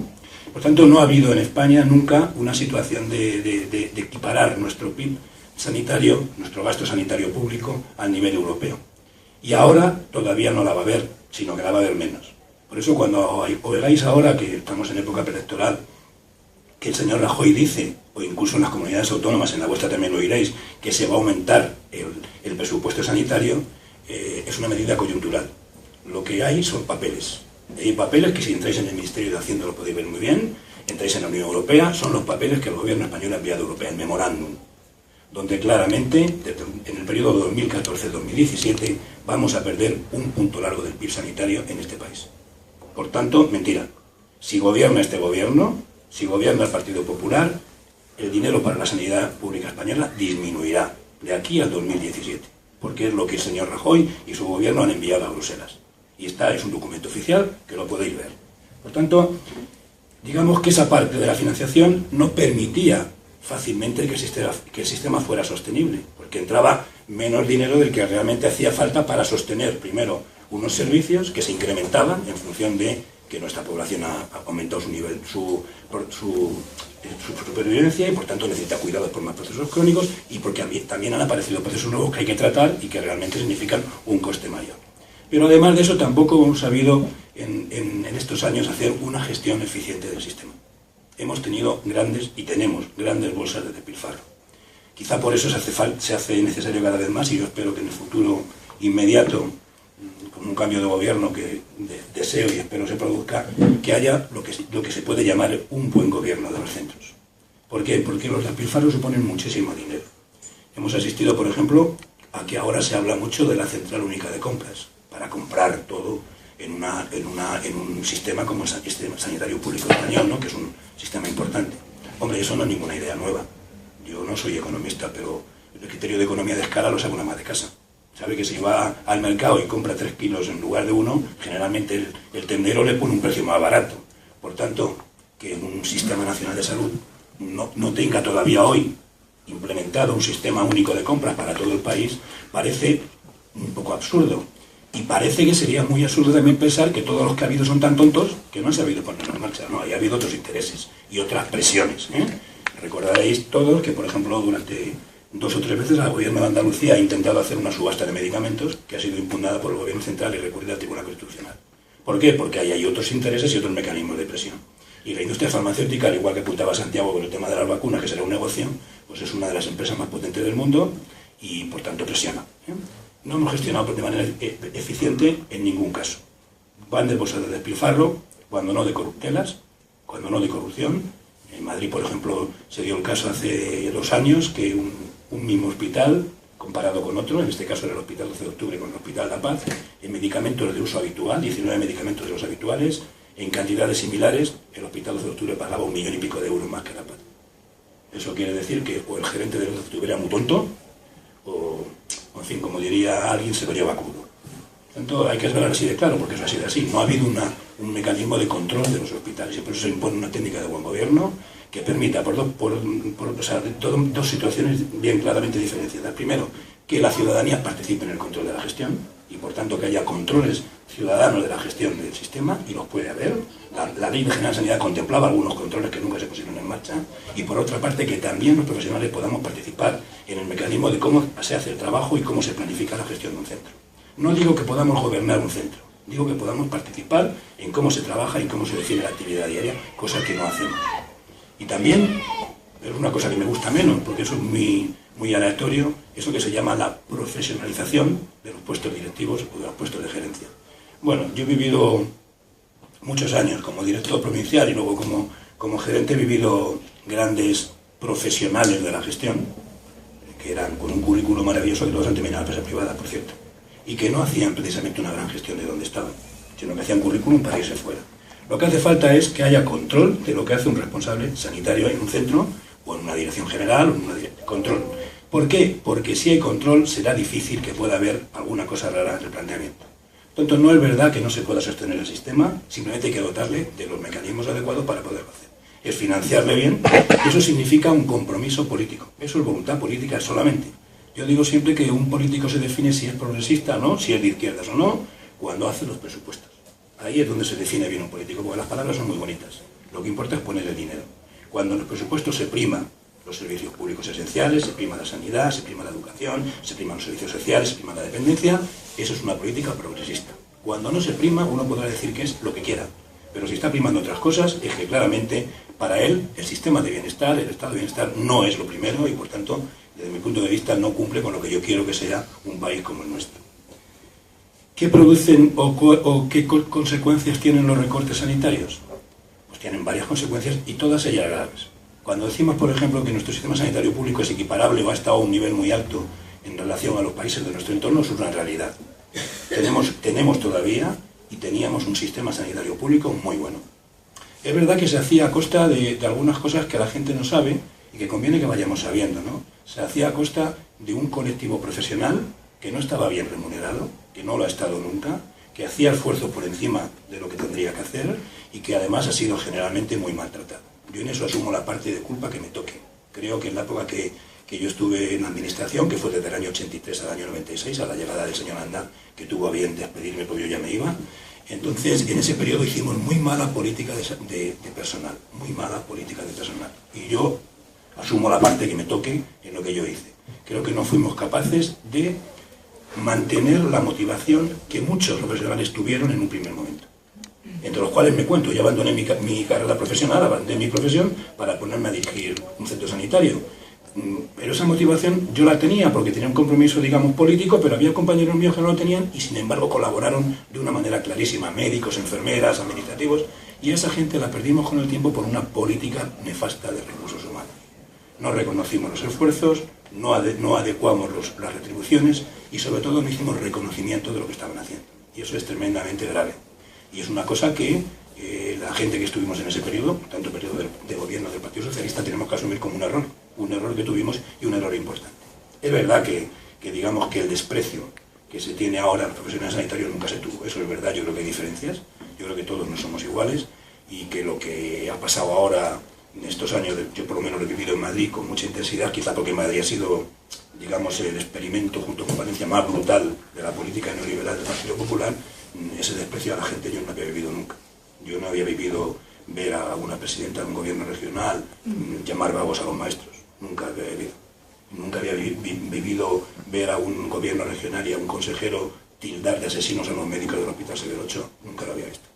S3: Por tanto, no ha habido en España nunca una situación de equiparar nuestro PIB sanitario, nuestro gasto sanitario público, al nivel europeo. Y ahora todavía no la va a haber, sino que la va a haber menos. Por eso, cuando oigáis ahora, que estamos en época preelectoral, que el señor Rajoy dice, o incluso en las comunidades autónomas, en la vuestra también lo oiréis, que se va a aumentar el presupuesto sanitario, es una medida coyuntural. Lo que hay son papeles. Hay papeles que, si entráis en el Ministerio de Hacienda, lo podéis ver muy bien, entráis en la Unión Europea, son los papeles que el gobierno español ha enviado a Europa, el memorándum, donde claramente, en el periodo 2014-2017, vamos a perder un punto largo del PIB sanitario en este país. Por tanto, mentira. Si gobierna este gobierno, si gobierna el Partido Popular, el dinero para la sanidad pública española disminuirá de aquí al 2017, porque es lo que el señor Rajoy y su gobierno han enviado a Bruselas. Y es un documento oficial que lo podéis ver. Por tanto, digamos que esa parte de la financiación no permitía fácilmente que el sistema fuera sostenible, porque entraba menos dinero del que realmente hacía falta para sostener, primero, unos servicios que se incrementaban en función de que nuestra población ha aumentado su nivel, su supervivencia, y por tanto necesita cuidados por más procesos crónicos, y porque también han aparecido procesos nuevos que hay que tratar y que realmente significan un coste mayor. Pero además de eso, tampoco hemos sabido en estos años hacer una gestión eficiente del sistema. Hemos tenido y tenemos grandes bolsas de despilfarro. Quizá por eso se hace necesario cada vez más, y yo espero que en el futuro inmediato, con un cambio de gobierno que deseo y espero se produzca, que haya lo que se puede llamar un buen gobierno de los centros. ¿Por qué? Porque los despilfarros suponen muchísimo dinero. Hemos asistido, por ejemplo, a que ahora se habla mucho de la Central Única de Compras, para comprar todo en un sistema como el Sistema Sanitario Público Español, ¿no? Que es un sistema importante. Hombre, eso no es ninguna idea nueva. Yo no soy economista, pero el criterio de economía de escala lo sabe una ama de casa. Sabe que si va al mercado y compra 3 kilos en lugar de 1, generalmente el tendero le pone un precio más barato. Por tanto, que un sistema nacional de salud no tenga todavía hoy implementado un sistema único de compras para todo el país, parece un poco absurdo. Y parece que sería muy absurdo también pensar que todos los que ha habido son tan tontos que no han sabido ponerlo en marcha. No, ha habido otros intereses y otras presiones, ¿eh? Recordaréis todos que, por ejemplo, durante 2 o 3 veces el gobierno de Andalucía ha intentado hacer una subasta de medicamentos que ha sido impugnada por el gobierno central y recurrida al Tribunal Constitucional. ¿Por qué? Porque ahí hay otros intereses y otros mecanismos de presión. Y la industria farmacéutica, al igual que apuntaba Santiago con el tema de las vacunas, que será un negocio, pues es una de las empresas más potentes del mundo y, por tanto, presiona, ¿eh? No hemos gestionado de manera eficiente en ningún caso. Grandes bolsas de despilfarro, cuando no de corruptelas, cuando no de corrupción. En Madrid, por ejemplo, se dio el caso hace 2 años que un mismo hospital comparado con otro, en este caso era el Hospital 12 de Octubre con el Hospital La Paz, en medicamentos de uso habitual, 19 medicamentos de los habituales, en cantidades similares, el Hospital 12 de Octubre pagaba 1 millón y pico de euros más que La Paz. Eso quiere decir que o el gerente del 12 de Octubre era muy tonto, o en fin, como diría alguien, se lo lleva crudo. Por tanto, hay que hablar así de claro, porque eso ha sido así. No ha habido un mecanismo de control de los hospitales, y por eso se impone una técnica de buen gobierno que permita, dos situaciones bien claramente diferenciadas. Primero, que la ciudadanía participe en el control de la gestión, y por tanto que haya controles ciudadanos de la gestión del sistema, y los puede haber. La Ley General de Sanidad contemplaba algunos controles que nunca se pusieron en marcha, y por otra parte que también los profesionales podamos participar en el mecanismo de cómo se hace el trabajo y cómo se planifica la gestión de un centro. No digo que podamos gobernar un centro, digo que podamos participar en cómo se trabaja y cómo se define la actividad diaria, cosa que no hacemos. Y también, es una cosa que me gusta menos, porque eso es muy aleatorio, eso que se llama la profesionalización de los puestos directivos o de los puestos de gerencia. Bueno, yo he vivido muchos años como director provincial y luego como gerente he vivido grandes profesionales de la gestión, que eran con un currículo maravilloso, que todos han terminado en la empresa privada, por cierto, y que no hacían precisamente una gran gestión de donde estaban, sino que hacían currículum para irse fuera. Lo que hace falta es que haya control de lo que hace un responsable sanitario en un centro o en una dirección general, control. ¿Por qué? Porque si hay control será difícil que pueda haber alguna cosa rara en el planteamiento. Entonces no es verdad que no se pueda sostener el sistema, simplemente hay que dotarle de los mecanismos adecuados para poderlo hacer. Es financiarle bien, y eso significa un compromiso político. Eso es voluntad política solamente. Yo digo siempre que un político se define si es progresista o no, si es de izquierdas o no, cuando hace los presupuestos. Ahí es donde se define bien un político, porque las palabras son muy bonitas. Lo que importa es poner el dinero. Cuando en los presupuestos se prima los servicios públicos esenciales, se prima la sanidad, se prima la educación, se priman los servicios sociales, se prima la dependencia, eso es una política progresista. Cuando no se prima, uno podrá decir que es lo que quiera, pero si está primando otras cosas, es que claramente para él el sistema de bienestar, el estado de bienestar no es lo primero y por tanto, desde mi punto de vista, no cumple con lo que yo quiero que sea un país como el nuestro. ¿Qué producen o qué consecuencias tienen los recortes sanitarios? Pues tienen varias consecuencias y todas ellas graves. Cuando decimos, por ejemplo, que nuestro sistema sanitario público es equiparable o ha estado a un nivel muy alto en relación a los países de nuestro entorno, eso es una realidad. Tenemos todavía y teníamos un sistema sanitario público muy bueno. Es verdad que se hacía a costa de algunas cosas que la gente no sabe y que conviene que vayamos sabiendo, ¿no? Se hacía a costa de un colectivo profesional que no estaba bien remunerado, que no lo ha estado nunca, que hacía esfuerzos por encima de lo que tendría que hacer y que además ha sido generalmente muy maltratado. Yo en eso asumo la parte de culpa que me toque. Creo que en la época que yo estuve en la administración, que fue desde el año 83 al año 96, a la llegada del señor Aznar, que tuvo a bien despedirme porque yo ya me iba, entonces en ese periodo hicimos muy mala política de personal, muy mala política de personal. Y yo asumo la parte que me toque en lo que yo hice. Creo que no fuimos capaces de mantener la motivación que muchos profesionales tuvieron en un primer momento, entre los cuales me cuento. Yo abandoné mi carrera profesional, abandoné mi profesión para ponerme a dirigir un centro sanitario, pero esa motivación yo la tenía porque tenía un compromiso, digamos, político, pero había compañeros míos que no lo tenían y sin embargo colaboraron de una manera clarísima, médicos, enfermeras, administrativos, y a esa gente la perdimos con el tiempo por una política nefasta de recursos humanos. No reconocimos los esfuerzos, no adecuamos las retribuciones y sobre todo no hicimos reconocimiento de lo que estaban haciendo. Y eso es tremendamente grave. Y es una cosa que la gente que estuvimos en ese periodo, tanto periodo de gobierno del Partido Socialista, tenemos que asumir como un error que tuvimos y un error importante. Es verdad que digamos que el desprecio que se tiene ahora a los profesionales sanitarios nunca se tuvo. Eso es verdad, yo creo que hay diferencias, yo creo que todos no somos iguales y que lo que ha pasado ahora en estos años, yo por lo menos lo he vivido en Madrid con mucha intensidad, quizá porque Madrid ha sido, digamos, el experimento junto con Valencia más brutal de la política neoliberal del Partido Popular. Ese desprecio a la gente yo no lo había vivido nunca. Yo no había vivido ver a una presidenta de un gobierno regional llamar vagos a los maestros, nunca había vivido. Nunca había vivido ver a un gobierno regional y a un consejero tildar de asesinos a los médicos del Hospital Severo Ochoa, nunca lo había visto.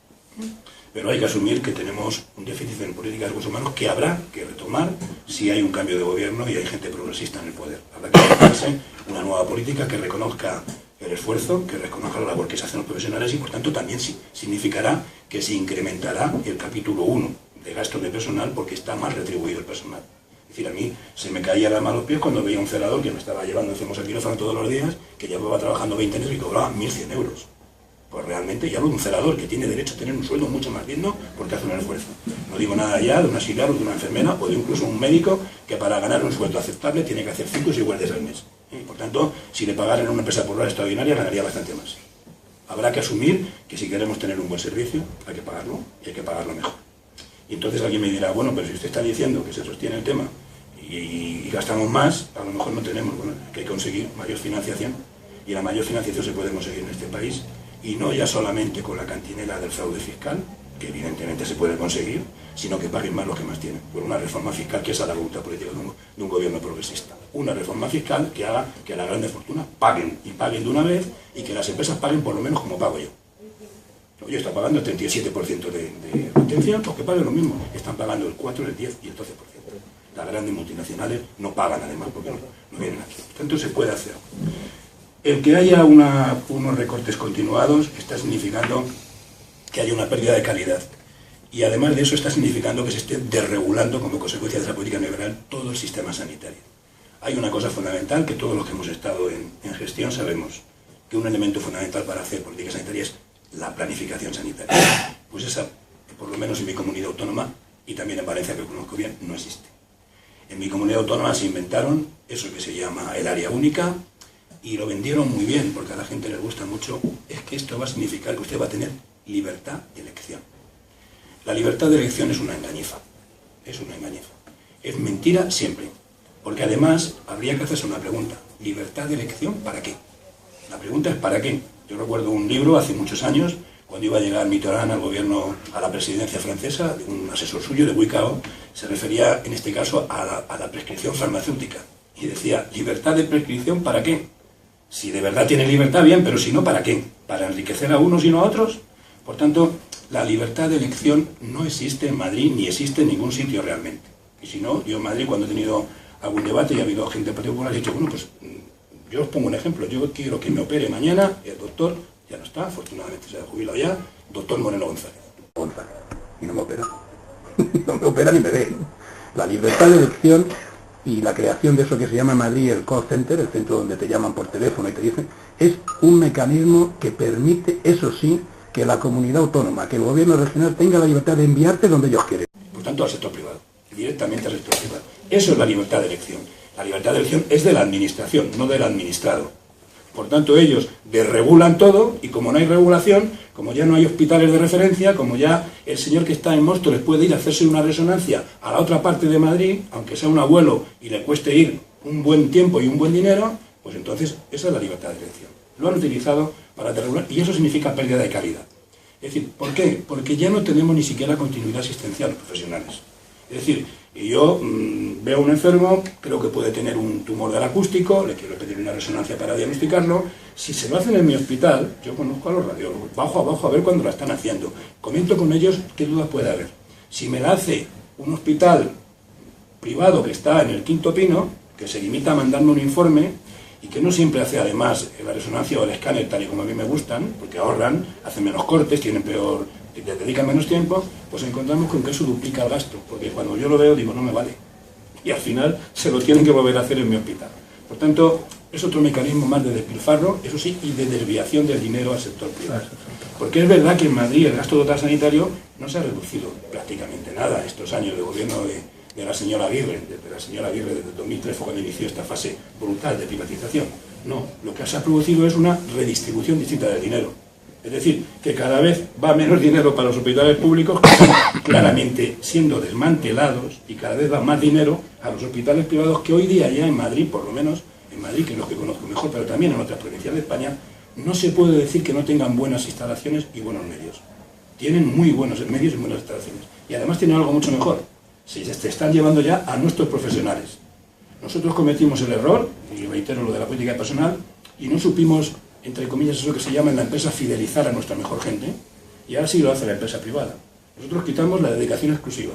S3: Pero hay que asumir que tenemos un déficit en política de recursos humanos que habrá que retomar si hay un cambio de gobierno y hay gente progresista en el poder. Habrá que buscarse una nueva política que reconozca el esfuerzo, que reconozca la labor que se hacen los profesionales y por tanto también significará que se incrementará el capítulo 1 de gastos de personal porque está mal retribuido el personal. Es decir, a mí se me caía la mano a los pies cuando veía un celador que me estaba llevando enfermos al quirófano todos los días, que llevaba trabajando 20 años y cobraba 1.100 euros. Pues realmente ya hablo de un celador que tiene derecho a tener un sueldo mucho más digno porque hace un esfuerzo. No digo nada ya de un auxiliar o de una enfermera o de incluso un médico que para ganar un sueldo aceptable tiene que hacer 5 o 6 guardias al mes. Por tanto, si le pagaran en una empresa por hora extraordinaria, ganaría bastante más. Habrá que asumir que si queremos tener un buen servicio, hay que pagarlo y hay que pagarlo mejor. Y entonces alguien me dirá, bueno, pero si usted está diciendo que se sostiene el tema y gastamos más, a lo mejor no tenemos, bueno, que hay que conseguir mayor financiación. Y la mayor financiación se puede conseguir en este país, y no ya solamente con la cantinela del fraude fiscal, que evidentemente se puede conseguir, sino que paguen más los que más tienen, por una reforma fiscal que es a la voluntad política de un gobierno progresista. Una reforma fiscal que haga que las grandes fortunas paguen, y paguen de una vez, y que las empresas paguen por lo menos como pago yo. Yo estoy pagando el 37% de retención, los que paguen lo mismo, están pagando el 4, el 10 y el 12%. Las grandes multinacionales no pagan además porque no vienen aquí. Por tanto, se puede hacer. El que haya unos recortes continuados está significando que haya una pérdida de calidad. Y además de eso está significando que se esté desregulando como consecuencia de esa política neoliberal todo el sistema sanitario. Hay una cosa fundamental que todos los que hemos estado en gestión sabemos, que un elemento fundamental para hacer política sanitaria es la planificación sanitaria. Pues esa, por lo menos en mi comunidad autónoma, y también en Valencia, que conozco bien, no existe. En mi comunidad autónoma se inventaron eso que se llama el área única, y lo vendieron muy bien, porque a la gente les gusta mucho. Es que esto va a significar que usted va a tener libertad de elección. La libertad de elección es una engañifa. Es una engañifa. Es mentira siempre. Porque además habría que hacerse una pregunta. ¿Libertad de elección para qué? La pregunta es ¿para qué? Yo recuerdo un libro hace muchos años, cuando iba a llegar Mitterrand al gobierno, a la presidencia francesa, de un asesor suyo de Buicao, se refería en este caso a la prescripción farmacéutica. Y decía, ¿libertad de prescripción para qué? Si de verdad tiene libertad, bien, pero si no, ¿para qué? ¿Para enriquecer a unos y no a otros? Por tanto, la libertad de elección no existe en Madrid, ni existe en ningún sitio realmente. Y si no, yo en Madrid, cuando he tenido algún debate y ha habido gente del Partido Popular, he dicho, bueno, pues yo os pongo un ejemplo. Yo quiero que me opere mañana el doctor, ya no está, afortunadamente se ha jubilado ya, doctor Moreno González.
S4: Y no me opera. No me opera ni me ve. La libertad de elección y la creación de eso que se llama en Madrid el call center, el centro donde te llaman por teléfono y te dicen, es un mecanismo que permite, eso sí, que la comunidad autónoma, que el gobierno regional tenga la libertad de enviarte donde ellos quieren.
S3: Por tanto, al sector privado, directamente al sector privado. Eso es la libertad de elección. La libertad de elección es de la administración, no del administrado. Por tanto, ellos desregulan todo, y como no hay regulación, como ya no hay hospitales de referencia, como ya el señor que está en Móstoles puede ir a hacerse una resonancia a la otra parte de Madrid, aunque sea un abuelo y le cueste ir un buen tiempo y un buen dinero, pues entonces esa es la libertad de elección. Lo han utilizado para desregular, y eso significa pérdida de calidad. Es decir, ¿por qué? Porque ya no tenemos ni siquiera continuidad asistencial los profesionales. Es decir, yo veo a un enfermo, creo que puede tener un tumor del acústico, le quiero pedir una resonancia para diagnosticarlo. Si se lo hacen en mi hospital, yo conozco a los radiólogos, bajo abajo a ver cuándo la están haciendo. Comento con ellos qué dudas puede haber. Si me la hace un hospital privado que está en el Quinto Pino, que se limita a mandarme un informe, y que no siempre hace además la resonancia o el escáner tal y como a mí me gustan, porque ahorran, hacen menos cortes, tienen peor, dedican menos tiempo, pues encontramos con que eso duplica el gasto, porque cuando yo lo veo digo, no me vale. Y al final se lo tienen que volver a hacer en mi hospital. Por tanto, es otro mecanismo más de despilfarro, eso sí, y de desviación del dinero al sector privado. Porque es verdad que en Madrid el gasto total sanitario no se ha reducido prácticamente nada estos años de gobierno de la señora Aguirre, desde 2003 fue cuando inició esta fase brutal de privatización. No, lo que se ha producido es una redistribución distinta del dinero. Es decir, que cada vez va menos dinero para los hospitales públicos, que están claramente siendo desmantelados, y cada vez va más dinero a los hospitales privados, que hoy día ya en Madrid, por lo menos en Madrid, que es lo que conozco mejor, pero también en otras provincias de España, no se puede decir que no tengan buenas instalaciones y buenos medios. Tienen muy buenos medios y buenas instalaciones. Y además tienen algo mucho mejor. Se están llevando ya a nuestros profesionales. Nosotros cometimos el error, y reitero lo de la política personal, y no supimos, entre comillas, eso que se llama en la empresa fidelizar a nuestra mejor gente, y ahora sí lo hace la empresa privada. Nosotros quitamos la dedicación exclusiva.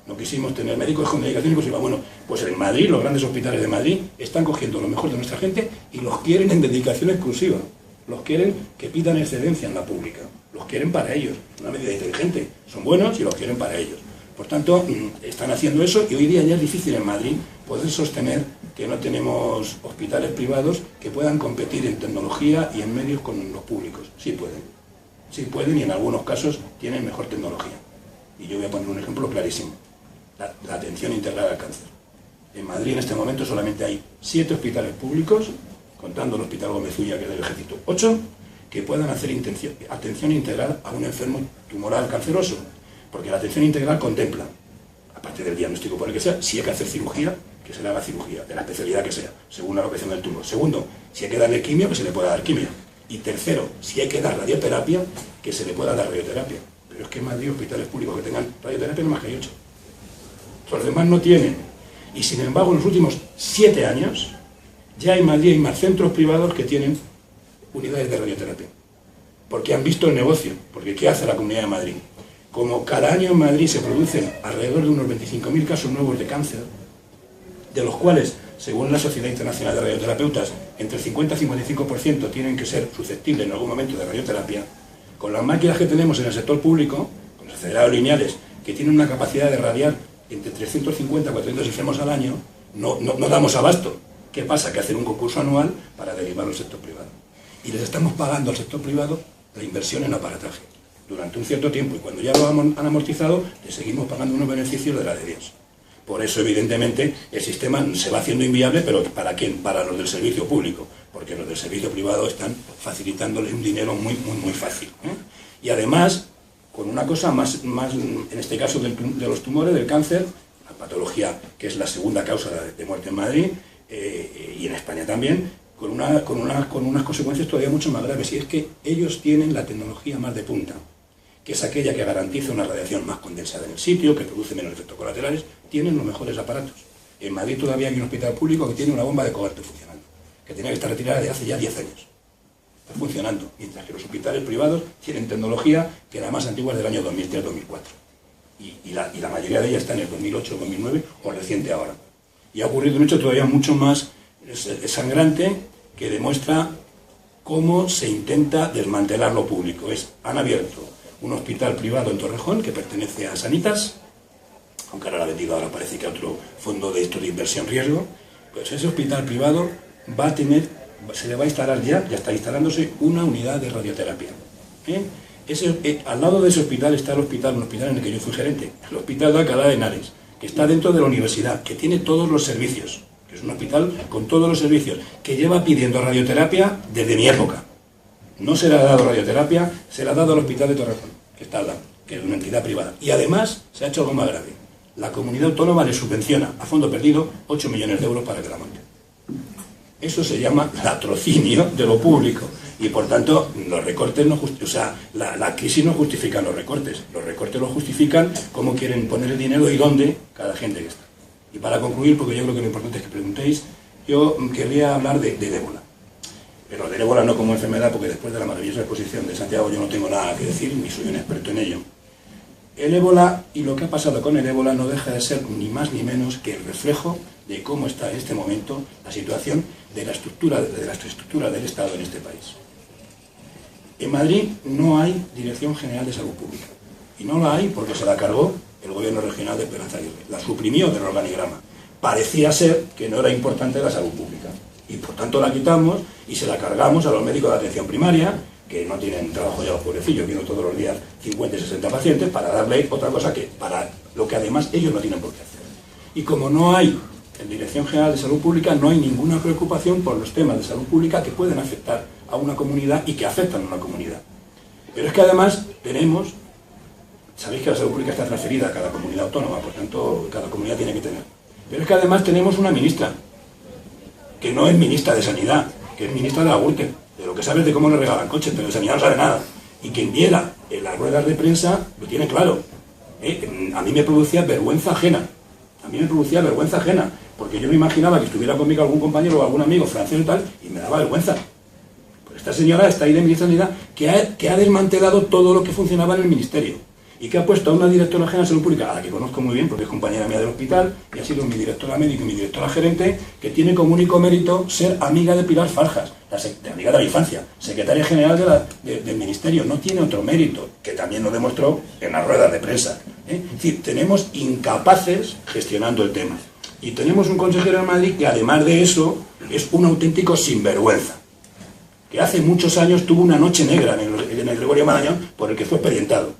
S3: No quisimos tener médicos con dedicación exclusiva. Bueno, pues en Madrid, los grandes hospitales de Madrid están cogiendo lo mejor de nuestra gente y los quieren en dedicación exclusiva. Los quieren que pidan excedencia en la pública. Los quieren para ellos. Una medida inteligente. Son buenos y los quieren para ellos. Por tanto, están haciendo eso y hoy día ya es difícil en Madrid poder sostener que no tenemos hospitales privados que puedan competir en tecnología y en medios con los públicos. Sí pueden y en algunos casos tienen mejor tecnología. Y yo voy a poner un ejemplo clarísimo. La atención integral al cáncer. En Madrid en este momento solamente hay 7 hospitales públicos, contando el Hospital Gómez Ulla, que es del Ejército, 8, que puedan hacer atención integral a un enfermo tumoral canceroso. Porque la atención integral contempla, aparte del diagnóstico por el que sea, si hay que hacer cirugía, que se le haga cirugía, de la especialidad que sea, según la locación del tumor. Segundo, si hay que darle quimio, que se le pueda dar quimio. Y tercero, si hay que dar radioterapia, que se le pueda dar radioterapia. Pero es que en Madrid hospitales públicos que tengan radioterapia no más que hay 8. Los demás no tienen. Y sin embargo, en los últimos 7 años, ya en Madrid hay más centros privados que tienen unidades de radioterapia. Porque han visto el negocio. Porque ¿qué hace la Comunidad de Madrid? Como cada año en Madrid se producen alrededor de unos 25.000 casos nuevos de cáncer, de los cuales, según la Sociedad Internacional de Radioterapeutas, entre el 50 y 55% tienen que ser susceptibles en algún momento de radioterapia, con las máquinas que tenemos en el sector público, con los aceleradores lineales, que tienen una capacidad de radiar entre 350 y 400 enfermos al año, no damos abasto. ¿Qué pasa? Que hacen un concurso anual para derivarlo al sector privado. Y les estamos pagando al sector privado la inversión en aparataje durante un cierto tiempo, y cuando ya lo han amortizado, les seguimos pagando unos beneficios de la de Dios. Por eso, evidentemente, el sistema se va haciendo inviable, pero ¿para quién? Para los del servicio público, porque los del servicio privado están facilitándoles un dinero muy fácil, ¿eh? Y además, con una cosa más en este caso de los tumores, del cáncer, una patología que es la segunda causa de muerte en Madrid, y en España también, con unas consecuencias todavía mucho más graves, y es que ellos tienen la tecnología más de punta, que es aquella que garantiza una radiación más condensada en el sitio, que produce menos efectos colaterales, tienen los mejores aparatos. En Madrid todavía hay un hospital público que tiene una bomba de cobalto funcionando, que tenía que estar retirada de hace ya 10 años. Está funcionando, mientras que los hospitales privados tienen tecnología que la más antigua es del año 2003-2004. Y la mayoría de ellas está en el 2008-2009 o reciente ahora. Y ha ocurrido un hecho todavía mucho más sangrante que demuestra cómo se intenta desmantelar lo público. Han abierto un hospital privado en Torrejón que pertenece a Sanitas, aunque ahora ahora parece que a otro fondo de esto de inversión riesgo. Pues ese hospital privado se le va a instalar ya está instalándose una unidad de radioterapia. Al lado de ese hospital está un hospital en el que yo fui gerente, el Hospital de Alcalá de Henares, que está dentro de la universidad, que tiene todos los servicios, que es un hospital con todos los servicios, que lleva pidiendo radioterapia desde mi época. No se le ha dado radioterapia, se le ha dado al Hospital de Torrejón, que está al lado, que es una entidad privada. Y además se ha hecho algo más grave. La comunidad autónoma le subvenciona a fondo perdido 8 millones de euros para que la monte. Eso se llama latrocinio de lo público. Y por tanto, los recortes la crisis no justifica los recortes los justifican cómo quieren poner el dinero y dónde cada gente que está. Y para concluir, porque yo creo que lo importante es que preguntéis, yo querría hablar del ébola. Pero del ébola no como enfermedad, porque después de la maravillosa exposición de Santiago yo no tengo nada que decir, ni soy un experto en ello. El ébola y lo que ha pasado con el ébola no deja de ser ni más ni menos que el reflejo de cómo está en este momento la situación de la estructura del Estado en este país. En Madrid no hay Dirección General de Salud Pública. Y no la hay porque se la cargó el gobierno regional de Esperanza Aguirre. La suprimió del organigrama. Parecía ser que no era importante la salud pública. Y por tanto la quitamos y se la cargamos a los médicos de atención primaria, que no tienen trabajo ya los pobrecillos, viendo todos los días 50 y 60 pacientes, para darle otra cosa para lo que además ellos no tienen por qué hacer. Y como no hay en Dirección General de Salud Pública, no hay ninguna preocupación por los temas de salud pública que pueden afectar a una comunidad y que afectan a una comunidad. Pero es que además sabéis que la salud pública está transferida a cada comunidad autónoma, por tanto cada comunidad tiene que tener. Pero es que además tenemos una ministra, que no es ministra de Sanidad, que es ministra de la Gürtel, de lo que sabe de cómo le regalan coches, pero de Sanidad no sabe nada. Y quien viera en las ruedas de prensa lo tiene claro. A mí me producía vergüenza ajena. Porque yo me imaginaba que estuviera conmigo algún compañero o algún amigo francés y tal, y me daba vergüenza. Pues esta señora está ahí de ministra de Sanidad que ha desmantelado todo lo que funcionaba en el ministerio y que ha puesto a una directora general de salud pública, a la que conozco muy bien porque es compañera mía del hospital y ha sido mi directora médica y mi directora gerente, que tiene como único mérito ser amiga de Pilar Farjas, amiga de la infancia, secretaria general del ministerio. No tiene otro mérito, que también lo demostró en las ruedas de prensa. Es decir, tenemos incapaces gestionando el tema. Y tenemos un consejero de Madrid que, además de eso, es un auténtico sinvergüenza, que hace muchos años tuvo una noche negra en el Gregorio Marañón por el que fue expedientado,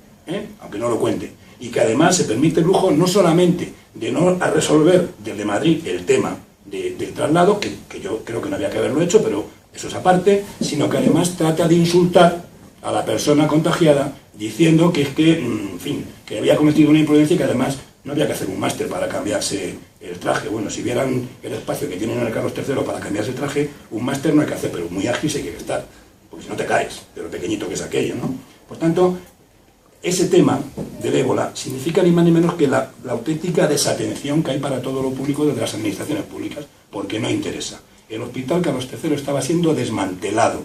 S3: aunque no lo cuente, y que además se permite el lujo no solamente de no resolver desde Madrid el tema del traslado, que yo creo que no había que haberlo hecho, pero eso es aparte, sino que además trata de insultar a la persona contagiada diciendo que es que, en fin, que había cometido una imprudencia y que además no había que hacer un máster para cambiarse el traje. Bueno, si vieran el espacio que tienen en el Carlos III para cambiarse el traje, un máster no hay que hacer, pero muy ágil sí hay que estar, porque si no te caes de lo pequeñito que es aquello, ¿no? Por tanto, ese tema del ébola significa ni más ni menos que la auténtica desatención que hay para todo lo público desde las administraciones públicas, porque no interesa. El Hospital Carlos III estaba siendo desmantelado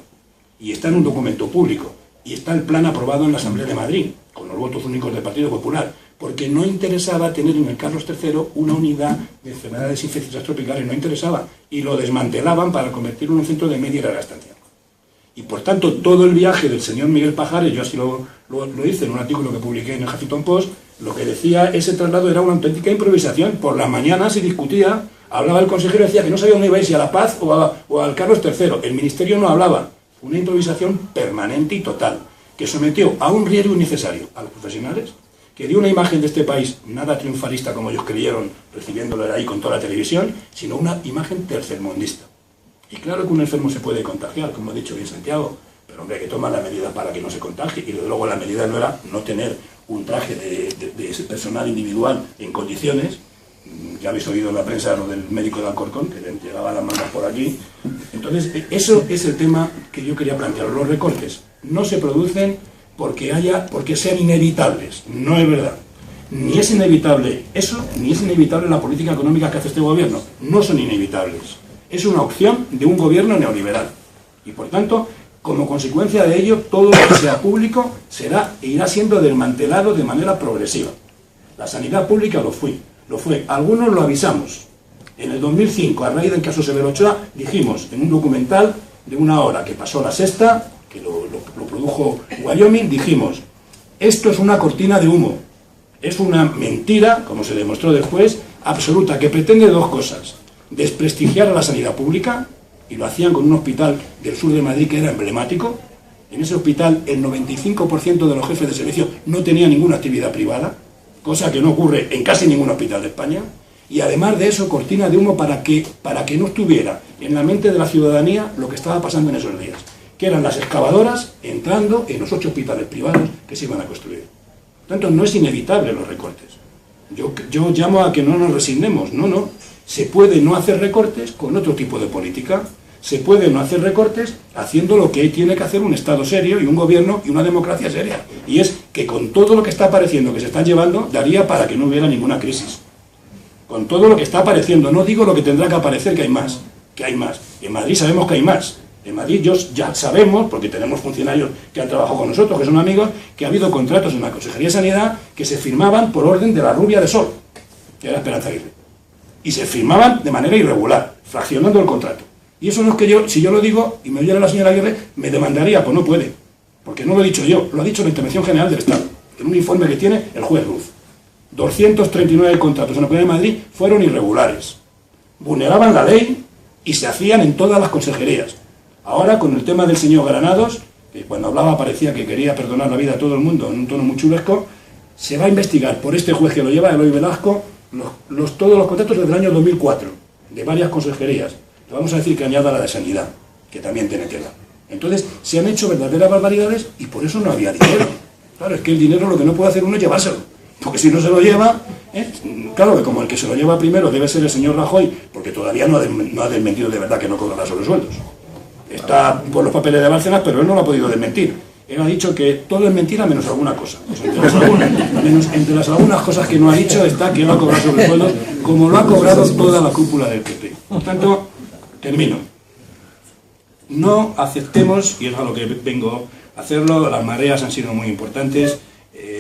S3: y está en un documento público y está el plan aprobado en la Asamblea de Madrid, con los votos únicos del Partido Popular, porque no interesaba tener en el Carlos III una unidad de enfermedades infecciosas tropicales, no interesaba, y lo desmantelaban para convertirlo en un centro de media y larga estancia. Y por tanto, todo el viaje del señor Miguel Pajares, yo así lo hice en un artículo que publiqué en el Huffington Post, lo que decía ese traslado era una auténtica improvisación. Por la mañana se discutía, hablaba el consejero y decía que no sabía dónde iba a ir, si a La Paz o al Carlos III. El ministerio no hablaba. Una improvisación permanente y total, que sometió a un riesgo innecesario a los profesionales, que dio una imagen de este país nada triunfalista como ellos creyeron, recibiéndolo ahí con toda la televisión, sino una imagen tercermundista. Y claro que un enfermo se puede contagiar, como ha dicho bien Santiago, pero hombre, hay que tomar la medida para que no se contagie, y luego la medida no era no tener un traje de ese personal individual en condiciones. Ya habéis oído en la prensa lo del médico de Alcorcón, que le llegaba las manos por aquí. Entonces, eso es el tema que yo quería plantear. Los recortes no se producen porque sean inevitables. No es verdad. Ni es inevitable eso, ni es inevitable la política económica que hace este gobierno. No son inevitables. Es una opción de un gobierno neoliberal. Y por tanto, como consecuencia de ello, todo lo que sea público irá siendo desmantelado de manera progresiva. La sanidad pública lo fue. Algunos lo avisamos. En el 2005, a raíz del caso Severo Ochoa, dijimos en un documental de 1 hora que pasó La Sexta, que lo produjo Wyoming, dijimos, esto es una cortina de humo, es una mentira, como se demostró después, absoluta, que pretende dos cosas: desprestigiar a la sanidad pública, y lo hacían con un hospital del sur de Madrid que era emblemático. En ese hospital el 95% de los jefes de servicio no tenían ninguna actividad privada, cosa que no ocurre en casi ningún hospital de España, y además de eso, cortina de humo para que no estuviera en la mente de la ciudadanía lo que estaba pasando en esos días, que eran las excavadoras entrando en los 8 hospitales privados que se iban a construir. Por tanto, no es inevitable los recortes. Yo llamo a que no nos resignemos, no. Se puede no hacer recortes con otro tipo de política. Se puede no hacer recortes haciendo lo que tiene que hacer un Estado serio y un gobierno y una democracia seria. Y es que con todo lo que está apareciendo, que se están llevando, daría para que no hubiera ninguna crisis. Con todo lo que está apareciendo, no digo lo que tendrá que aparecer, que hay más. En Madrid sabemos que hay más. En Madrid ya sabemos, porque tenemos funcionarios que han trabajado con nosotros, que son amigos, que ha habido contratos en la Consejería de Sanidad que se firmaban por orden de la rubia de Sol, que era Esperanza Aguirre. Y se firmaban de manera irregular, fraccionando el contrato. Y eso no es que si yo lo digo y me oyera la señora Aguirre, me demandaría. Pues no puede, porque no lo he dicho yo, lo ha dicho la Intervención General del Estado, en un informe que tiene el juez Ruz. 239 contratos en la Comunidad de Madrid fueron irregulares, vulneraban la ley y se hacían en todas las consejerías. Ahora, con el tema del señor Granados, que cuando hablaba parecía que quería perdonar la vida a todo el mundo en un tono muy chulesco, se va a investigar por este juez que lo lleva, Eloy Velasco, todos los contratos desde el año 2004, de varias consejerías. Le vamos a decir que añada la de Sanidad, que también tiene que dar. Entonces, se han hecho verdaderas barbaridades y por eso no había dinero. Claro, es que el dinero lo que no puede hacer uno es llevárselo. Porque si no se lo lleva, claro que como el que se lo lleva primero debe ser el señor Rajoy, porque todavía no ha desmentido de verdad que no cobrará sobresueldos. Está por los papeles de Bárcenas, pero él no lo ha podido desmentir. Él ha dicho que todo es mentira menos alguna cosa. Pues entre las algunas cosas que no ha dicho está que no ha cobrado sobresueldos, como lo ha cobrado toda la cúpula del PP. Por tanto, termino. No aceptemos, y es a lo que vengo a hacerlo, las mareas han sido muy importantes.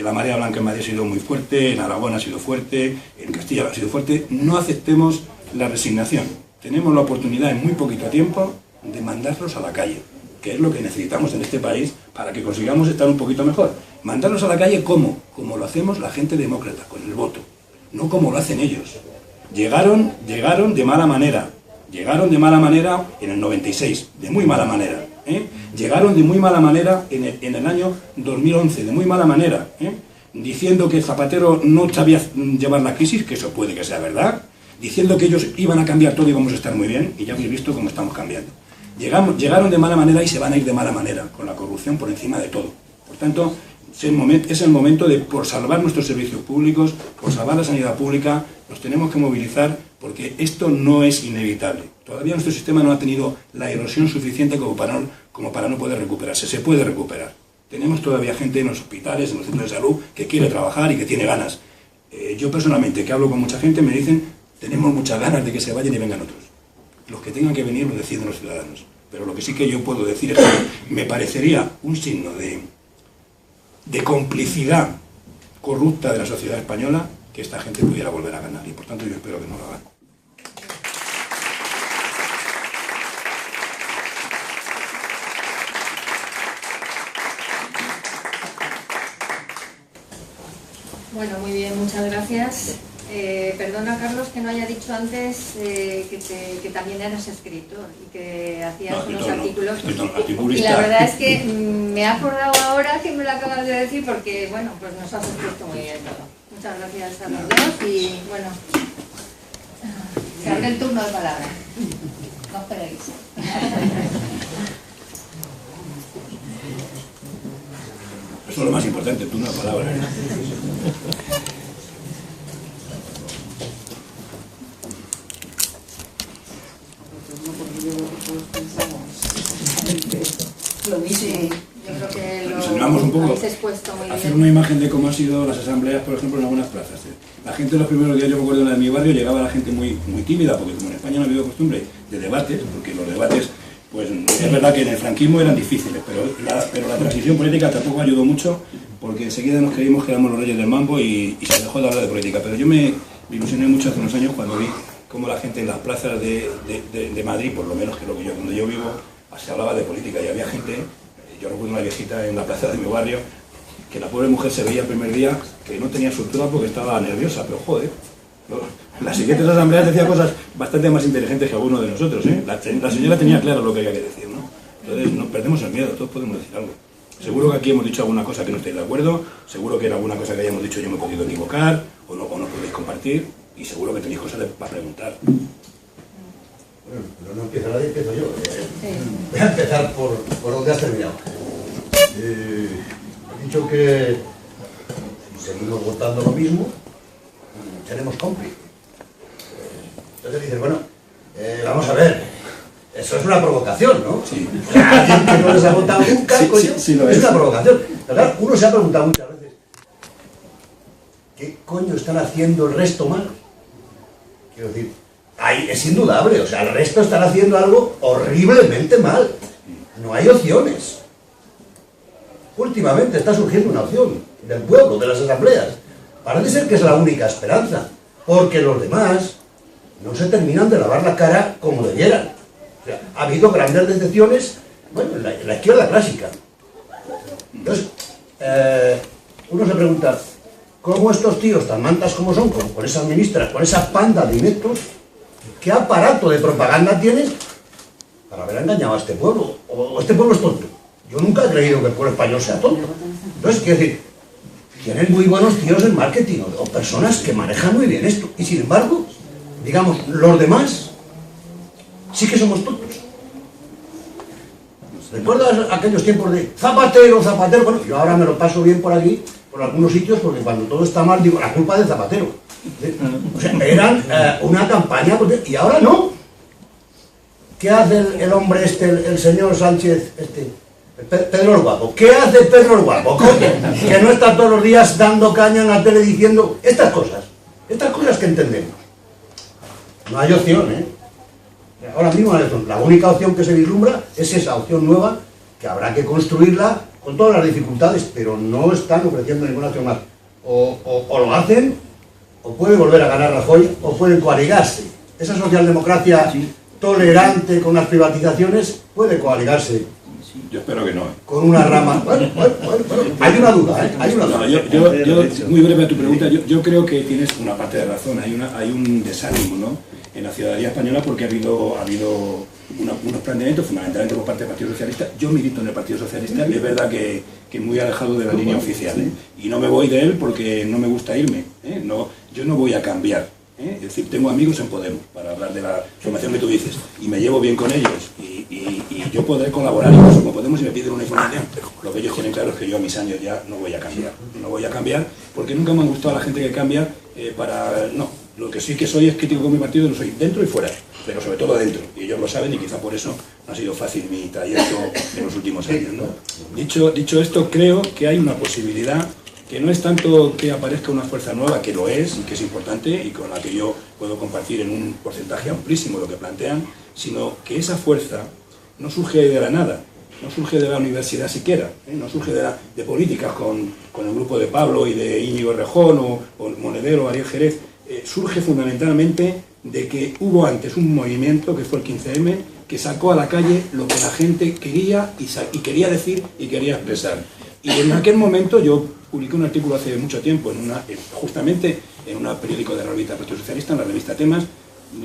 S3: La marea blanca en Madrid ha sido muy fuerte, en Aragón ha sido fuerte, en Castilla ha sido fuerte. No aceptemos la resignación. Tenemos la oportunidad en muy poquito tiempo de mandarlos a la calle, que es lo que necesitamos en este país para que consigamos estar un poquito mejor. Mandarlos a la calle, ¿cómo? Como lo hacemos la gente demócrata, con el voto, no como lo hacen ellos. Llegaron de mala manera. Llegaron de mala manera en el 96, de muy mala manera. Llegaron de muy mala manera en el año 2011, de muy mala manera. Diciendo que Zapatero no sabía llevar la crisis, que eso puede que sea verdad. Diciendo que ellos iban a cambiar todo y vamos a estar muy bien, y ya habéis visto cómo estamos cambiando. Llegaron de mala manera y se van a ir de mala manera, con la corrupción por encima de todo. Por tanto, es el momento de, por salvar nuestros servicios públicos, por salvar la sanidad pública, nos tenemos que movilizar porque esto no es inevitable. Todavía nuestro sistema no ha tenido la erosión suficiente como para no poder recuperarse. Se puede recuperar. Tenemos todavía gente en los hospitales, en los centros de salud, que quiere trabajar y que tiene ganas. Yo personalmente, que hablo con mucha gente, me dicen, tenemos muchas ganas de que se vayan y vengan otros. Los que tengan que venir lo deciden los ciudadanos. Pero lo que sí que yo puedo decir es que me parecería un signo de complicidad corrupta de la sociedad española que esta gente pudiera volver a ganar. Y por tanto yo espero que no lo hagan.
S1: Bueno, muy bien, muchas gracias. Perdona, Carlos, que no haya dicho antes que también eras escritor y que hacías unos artículos. Y la verdad es que me he acordado ahora que me lo acabas de decir porque, bueno, pues nos has expuesto muy bien todo. Muchas gracias a los dos y, bueno, se abre el turno de palabra. No esperéis.
S3: Eso es lo más importante, el turno de palabra.
S1: Lo mismo. Sí, yo creo que
S3: nos animamos un poco
S1: habéis expuesto muy
S3: a hacer
S1: bien.
S3: una imagen de cómo han sido las asambleas, por ejemplo, en algunas plazas. La gente en los primeros días, yo me acuerdo en la de mi barrio, llegaba la gente muy tímida, porque como en España no ha habido costumbre de debates, porque los debates, pues es verdad que en el franquismo eran difíciles, pero la transición política tampoco ayudó mucho, porque enseguida nos creímos que éramos los reyes del mambo y se dejó de hablar de política. Pero yo me ilusioné mucho hace unos años cuando vi cómo la gente en las plazas de Madrid, por lo menos que donde yo vivo, se hablaba de política y había gente, yo recuerdo una viejita en la plaza de mi barrio, que la pobre mujer se veía el primer día que no tenía soltura porque estaba nerviosa, pero joder, las siguientes asambleas decía cosas bastante más inteligentes que alguno de nosotros, ¿eh? La señora tenía claro lo que había que decir, ¿no? Entonces no perdemos el miedo, todos podemos decir algo. Seguro que aquí hemos dicho alguna cosa que no estáis de acuerdo, seguro que en alguna cosa que hayamos dicho yo me he podido equivocar o no podéis compartir y seguro que tenéis cosas para preguntar.
S5: Bueno, pero no empieza nadie, empiezo yo. Voy a empezar por donde has terminado. He dicho que si seguimos votando lo mismo, seremos cómplices. Entonces dices, bueno, vamos a ver, eso es una provocación, ¿no?
S3: Sí.
S5: Alguien que no les ha votado nunca, coño,
S3: sí, lo
S5: es una provocación. Pero claro, uno se ha preguntado muchas veces, ¿qué coño están haciendo el resto mal? Quiero decir, es indudable, o sea, el resto están haciendo algo horriblemente mal. No hay opciones. Últimamente está surgiendo una opción del pueblo, de las asambleas. Parece ser que es la única esperanza, porque los demás no se terminan de lavar la cara como debieran. O sea, ha habido grandes decepciones, bueno, en la izquierda clásica. Entonces, uno se pregunta, ¿cómo estos tíos tan mantas como son, como con esas ministras, con esa panda de ineptos, qué aparato de propaganda tienen para haber engañado a este pueblo? ¿O este pueblo es tonto? Yo nunca he creído que el pueblo español sea tonto. Entonces, quiero decir, tienen muy buenos tíos en marketing o personas que manejan muy bien esto. Y sin embargo, digamos, los demás sí que somos tontos. ¿Recuerdas aquellos tiempos de Zapatero, Zapatero? Bueno, yo ahora me lo paso bien por aquí, por algunos sitios, porque cuando todo está mal digo, la culpa es de Zapatero. O sea, eran una campaña, y ahora no. ¿Qué hace el hombre el señor Sánchez, Pedro el Guapo? ¿Qué hace Pedro el Guapo? Coño, que no está todos los días dando caña en la tele diciendo estas cosas que entendemos. No hay opción, ¿eh? Ahora mismo la única opción que se vislumbra es esa opción nueva, que habrá que construirla con todas las dificultades, pero no están ofreciendo ninguna opción más. O lo hacen, o puede volver a ganar Rajoy, o pueden coaligarse. Esa socialdemocracia tolerante con las privatizaciones puede coaligarse
S3: Yo espero que no.
S5: Con una rama... Bueno, hay una duda, ¿eh? Hay una duda.
S3: No, yo, muy breve a tu pregunta, yo creo que tienes una parte de razón. Hay un desánimo, ¿no?, en la ciudadanía española porque ha habido unos planteamientos fundamentalmente por parte del Partido Socialista. Yo milito en el Partido Socialista y es verdad que muy alejado de la línea oficial, ¿eh? Y no me voy de él porque no me gusta irme, ¿eh? No, yo no voy a cambiar, ¿eh? Es decir, tengo amigos en Podemos, para hablar de la formación que tú dices, y me llevo bien con ellos y yo podré colaborar incluso con Podemos si me piden una información. Lo que ellos tienen claro es que yo a mis años ya no voy a cambiar. No voy a cambiar porque nunca me ha gustado la gente que cambia no. Lo que sí que soy es crítico con mi partido, lo soy dentro y fuera, pero sobre todo dentro. Y ellos lo saben y quizá por eso no ha sido fácil mi trayecto en los últimos años, ¿no? Dicho esto, creo que hay una posibilidad que no es tanto que aparezca una fuerza nueva, que lo es y que es importante y con la que yo puedo compartir en un porcentaje amplísimo lo que plantean, sino que esa fuerza no surge de la nada, no surge de la universidad siquiera, ¿eh? No surge de políticas con el grupo de Pablo y de Íñigo Errejón o Monedero o Ariel Jerez. Surge fundamentalmente de que hubo antes un movimiento, que fue el 15M, que sacó a la calle lo que la gente quería y quería decir y quería expresar. Y en aquel momento yo publiqué un artículo hace mucho tiempo, justamente en un periódico de la revista Partido Socialista, en la revista Temas,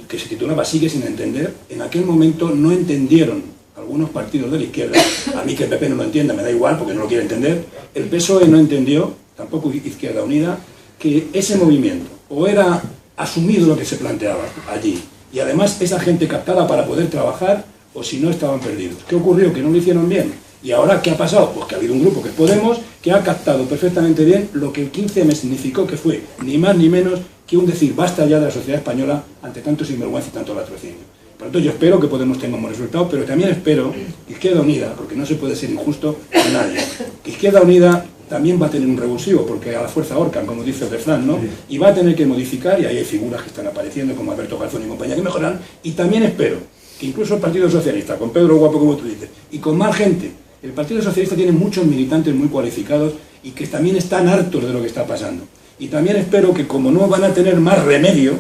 S3: que se titulaba Sigue sin entender. En aquel momento no entendieron algunos partidos de la izquierda, a mí que el PP no lo entienda, me da igual porque no lo quiere entender, el PSOE no entendió, tampoco Izquierda Unida, que ese movimiento o era asumido lo que se planteaba allí y además esa gente captada para poder trabajar o si no estaban perdidos. ¿Qué ocurrió? Que no lo hicieron bien. ¿Y ahora qué ha pasado? Pues que ha habido un grupo que es Podemos que ha captado perfectamente bien lo que el 15M significó, que fue ni más ni menos que un decir basta ya de la sociedad española ante tanto sinvergüenza y tanto latrocinio. Por lo tanto, yo espero que Podemos tenga un buen resultado, pero también espero que Izquierda Unida, porque no se puede ser injusto con nadie, que Izquierda Unida también va a tener un revulsivo, porque a la fuerza ahorcan, como dice el refrán, ¿no? Y va a tener que modificar, y ahí hay figuras que están apareciendo, como Alberto Garzón y compañía, que mejoran, y también espero que incluso el Partido Socialista, con Pedro Guapo, como tú dices, y con más gente, el Partido Socialista tiene muchos militantes muy cualificados y que también están hartos de lo que está pasando. Y también espero que, como no van a tener más remedio,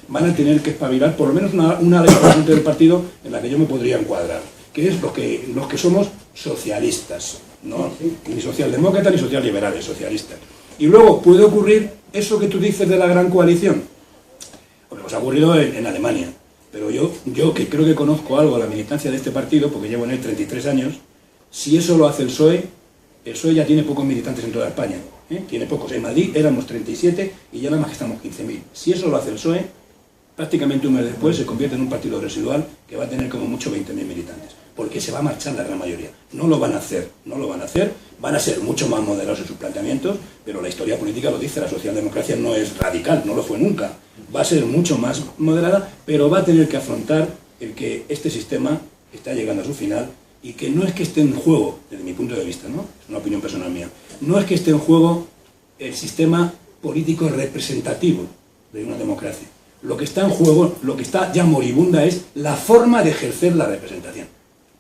S3: van a tener que espabilar por lo menos una ley por del partido en la que yo me podría encuadrar, que es los que somos socialistas, no ni socialdemócratas ni socialliberales, socialistas. Y luego puede ocurrir eso que tú dices de la gran coalición, porque os ha ocurrido en Alemania, pero yo que creo que conozco algo de la militancia de este partido, porque llevo en él 33 años, si eso lo hace el PSOE ya tiene pocos militantes en toda España, tiene pocos. En Madrid éramos 37 y ya nada más que estamos 15.000. Si eso lo hace el PSOE, prácticamente un mes después se convierte en un partido residual que va a tener como mucho 20.000 militantes, porque se va a marchar la gran mayoría. No lo van a hacer, van a ser mucho más moderados en sus planteamientos, pero la historia política lo dice, la socialdemocracia no es radical, no lo fue nunca. Va a ser mucho más moderada, pero va a tener que afrontar el que este sistema está llegando a su final y que no es que esté en juego, desde mi punto de vista, ¿no? Es una opinión personal mía, no es que esté en juego el sistema político representativo de una democracia. Lo que está en juego, lo que está ya moribunda es la forma de ejercer la representación.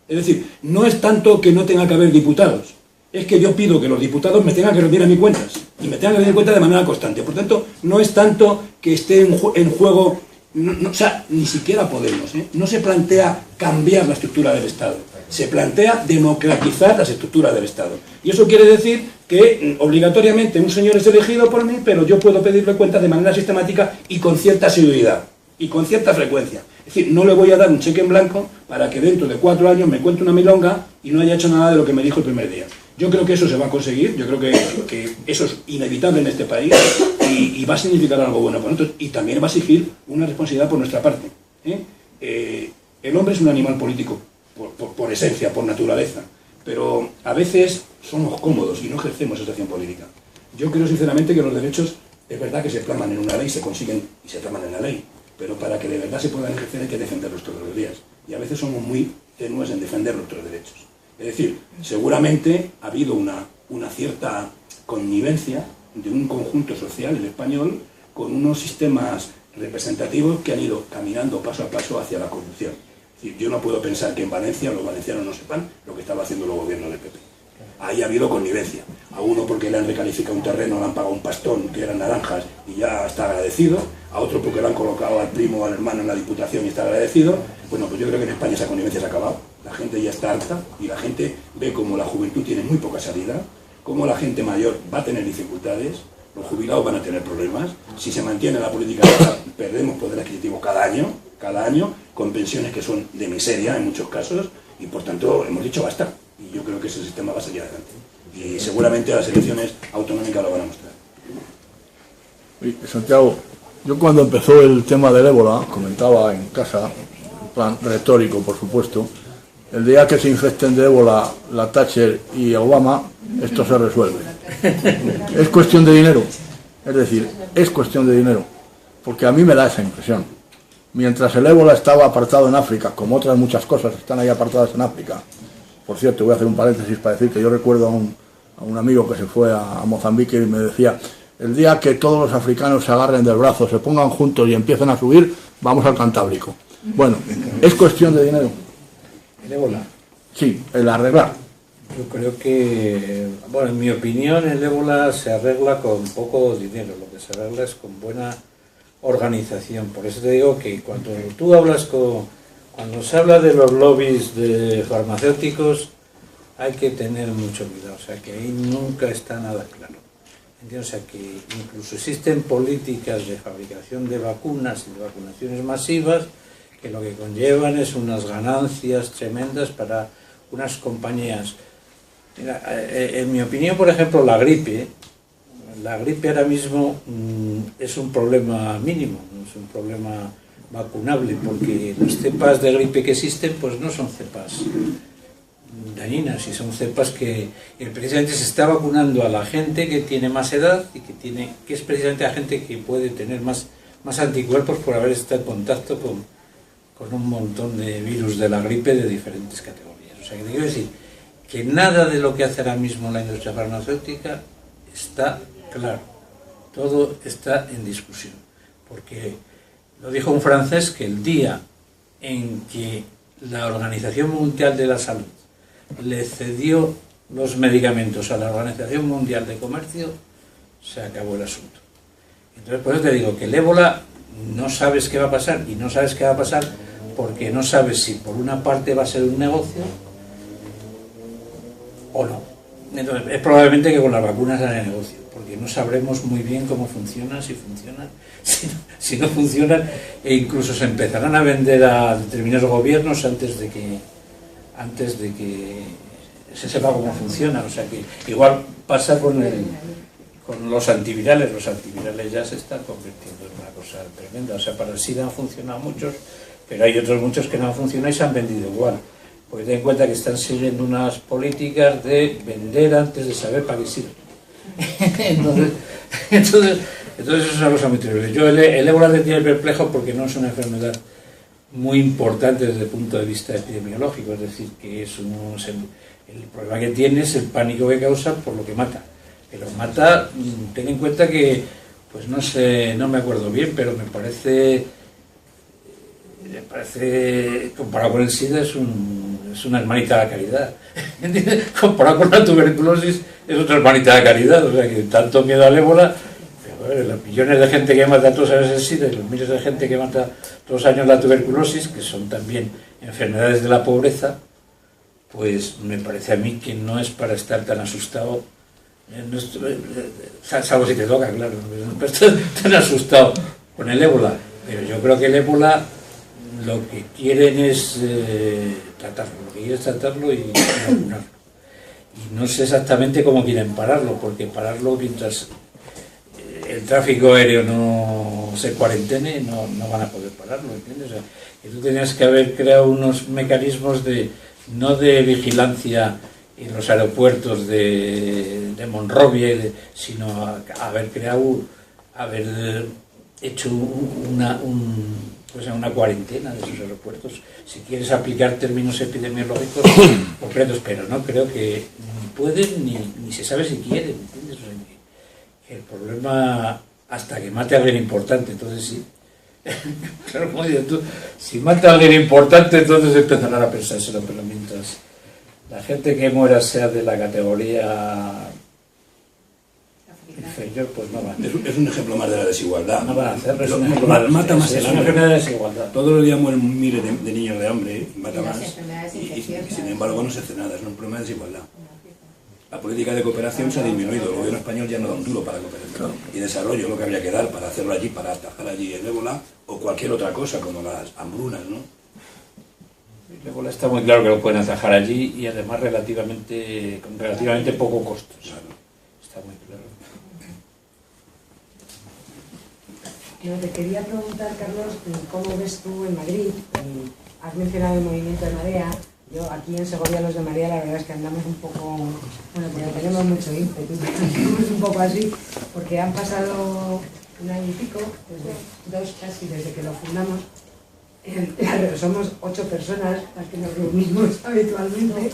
S3: Es decir, no es tanto que no tenga que haber diputados, es que yo pido que los diputados me tengan que rendir a mis cuentas, y me tengan que rendir cuentas de manera constante. Por tanto, no es tanto que esté en juego, o sea, ni siquiera Podemos, no se plantea cambiar la estructura del Estado, se plantea democratizar las estructuras del Estado. Y eso quiere decir que obligatoriamente un señor es elegido por mí, pero yo puedo pedirle cuentas de manera sistemática y con cierta asiduidad, y con cierta frecuencia. Es decir, no le voy a dar un cheque en blanco para que dentro de 4 años me cuente una milonga y no haya hecho nada de lo que me dijo el primer día. Yo creo que eso se va a conseguir, yo creo que eso es inevitable en este país y va a significar algo bueno por nosotros y también va a exigir una responsabilidad por nuestra parte. El hombre es un animal político por esencia, por naturaleza, pero a veces somos cómodos y no ejercemos esa acción política. Yo creo sinceramente que los derechos es verdad que se plasman en una ley, se consiguen y se plasman en la ley, pero para que de verdad se puedan ejercer hay que defenderlos todos los días y a veces somos muy tenues en defender nuestros derechos. Es decir, seguramente ha habido una cierta connivencia de un conjunto social, el español, con unos sistemas representativos que han ido caminando paso a paso hacia la corrupción. Es decir, yo no puedo pensar que en Valencia los valencianos no sepan lo que estaba haciendo el gobierno del PP. Ahí ha habido connivencia. a uno porque le han recalificado un terreno, le han pagado un pastón que eran naranjas y ya está agradecido, a otro porque le han colocado al primo o al hermano en la diputación y está agradecido. Bueno, pues yo creo que en España esa connivencia se ha acabado, la gente ya está harta y la gente ve como la juventud tiene muy poca salida, como la gente mayor va a tener dificultades, los jubilados van a tener problemas, si se mantiene la política perdemos poder adquisitivo cada año, con pensiones que son de miseria en muchos casos, y por tanto hemos dicho basta, y yo creo que ese sistema va a salir adelante, y seguramente las elecciones autonómicas lo van a mostrar.
S6: Santiago, yo cuando empezó el tema del ébola, comentaba en casa, en plan retórico por supuesto, el día que se infecten de ébola la Thatcher y Obama, esto se resuelve. Es cuestión de dinero, es decir, es cuestión de dinero, porque a mí me da esa impresión. Mientras el ébola estaba apartado en África, como otras muchas cosas están ahí apartadas en África. Por cierto, voy a hacer un paréntesis para decir que yo recuerdo a un amigo que se fue a Mozambique y me decía: el día que todos los africanos se agarren del brazo, se pongan juntos y empiecen a subir, vamos al Cantábrico. Bueno, es cuestión de dinero.
S2: ¿El ébola?
S6: Sí, el arreglar.
S2: Yo creo que, bueno, en mi opinión, el ébola se arregla con poco dinero, lo que se arregla es con buena organización. Por eso te digo que cuando tú hablas cuando se habla de los lobbies de farmacéuticos, hay que tener mucho cuidado, o sea, que ahí nunca está nada claro. ¿Entiendes? O sea, que incluso existen políticas de fabricación de vacunas y de vacunaciones masivas que lo que conllevan es unas ganancias tremendas para unas compañías. Mira, en mi opinión, por ejemplo, la gripe ahora mismo es un problema mínimo, no es un problema vacunable, porque las cepas de gripe que existen pues no son cepas dañinas, y son cepas que precisamente se está vacunando a la gente que tiene más edad y que es precisamente la gente que puede tener más anticuerpos por haber estado en contacto con un montón de virus de la gripe de diferentes categorías. O sea, que te quiero decir que nada de lo que hace ahora mismo la industria farmacéutica está claro, todo está en discusión, porque lo dijo un francés que el día en que la Organización Mundial de la Salud le cedió los medicamentos a la Organización Mundial de Comercio, se acabó el asunto. Entonces, por eso te digo que el ébola no sabes qué va a pasar, y no sabes qué va a pasar porque no sabes si por una parte va a ser un negocio o no. Entonces, es probablemente que con las vacunas hagan el negocio, porque no sabremos muy bien cómo funcionan, si funcionan, si no funcionan, e incluso se empezarán a vender a determinados gobiernos antes de que se sepa cómo funciona. O sea que igual pasa con los antivirales ya se están convirtiendo en una cosa tremenda. O sea, para el SIDA han funcionado muchos, pero hay otros muchos que no han funcionado y se han vendido igual. Porque ten en cuenta que están siguiendo unas políticas de vender antes de saber para qué sirve. entonces eso es una cosa muy terrible. Yo el ébola le tiene perplejo porque no es una enfermedad muy importante desde el punto de vista epidemiológico, es decir, que el problema que tiene es el pánico que causa por lo que mata. Pero mata, ten en cuenta que, pues no sé, no me acuerdo bien, pero me parece comparado con el SIDA es una hermanita de la caridad. ¿Entiendes? Comparado con la tuberculosis es otra hermanita de caridad. O sea que tanto miedo al ébola, pero los millones de gente que mata todos los años el SIDA y los miles de gente que mata todos los años la tuberculosis, que son también enfermedades de la pobreza, pues me parece a mí que no es para estar tan asustado, salvo si te toca, claro, no estar tan asustado con el ébola. Pero yo creo que el ébola lo que quieren es tratarlo y vacunarlo. Y no sé exactamente cómo quieren pararlo, porque pararlo mientras el tráfico aéreo no se cuarentene, no van a poder pararlo, ¿entiendes? O sea, que tú tenías que haber creado unos mecanismos no de vigilancia en los aeropuertos de Monrovia, sino haber hecho una cuarentena de esos aeropuertos, si quieres aplicar términos epidemiológicos concretos, pero no creo que ni pueden ni se sabe si quieren, ¿entiendes? O sea, que el problema, hasta que mate a alguien importante, entonces sí. Claro, como dices tú, si mata a alguien importante, entonces empezarán a pensárselo, pero mientras la gente que muera sea de la categoría inferior, pues no va.
S3: Es un ejemplo más de la desigualdad.
S2: No va a hacer, es
S3: Lo-
S2: un ejemplo más de-
S3: mata más
S2: es
S3: el
S2: una
S3: hambre.
S2: enfermedad de desigualdad.
S3: Todos los días mueren miles de niños de hambre, mata
S1: Y las
S3: más.
S1: enfermedades
S3: Y
S1: infecciosas.
S3: sin embargo no se hace nada, es un problema de desigualdad. La política de cooperación se ha disminuido, el gobierno español ya no da un duro para cooperación. Y desarrollo lo que habría que dar para hacerlo allí, para atajar allí el ébola o cualquier otra cosa, como las hambrunas, ¿no?
S2: El ébola está muy claro que lo pueden atajar allí y además con relativamente poco costo. Está muy claro.
S7: Yo te quería preguntar, Carlos, ¿cómo ves tú en Madrid? Has mencionado el movimiento de Marea. Yo aquí en Segovia los de Marea la verdad es que andamos un poco, bueno, pero tenemos mucho ímpetu, andamos un poco así, porque han pasado un año y pico, dos casi desde que lo fundamos. Somos 8 personas las que nos reunimos habitualmente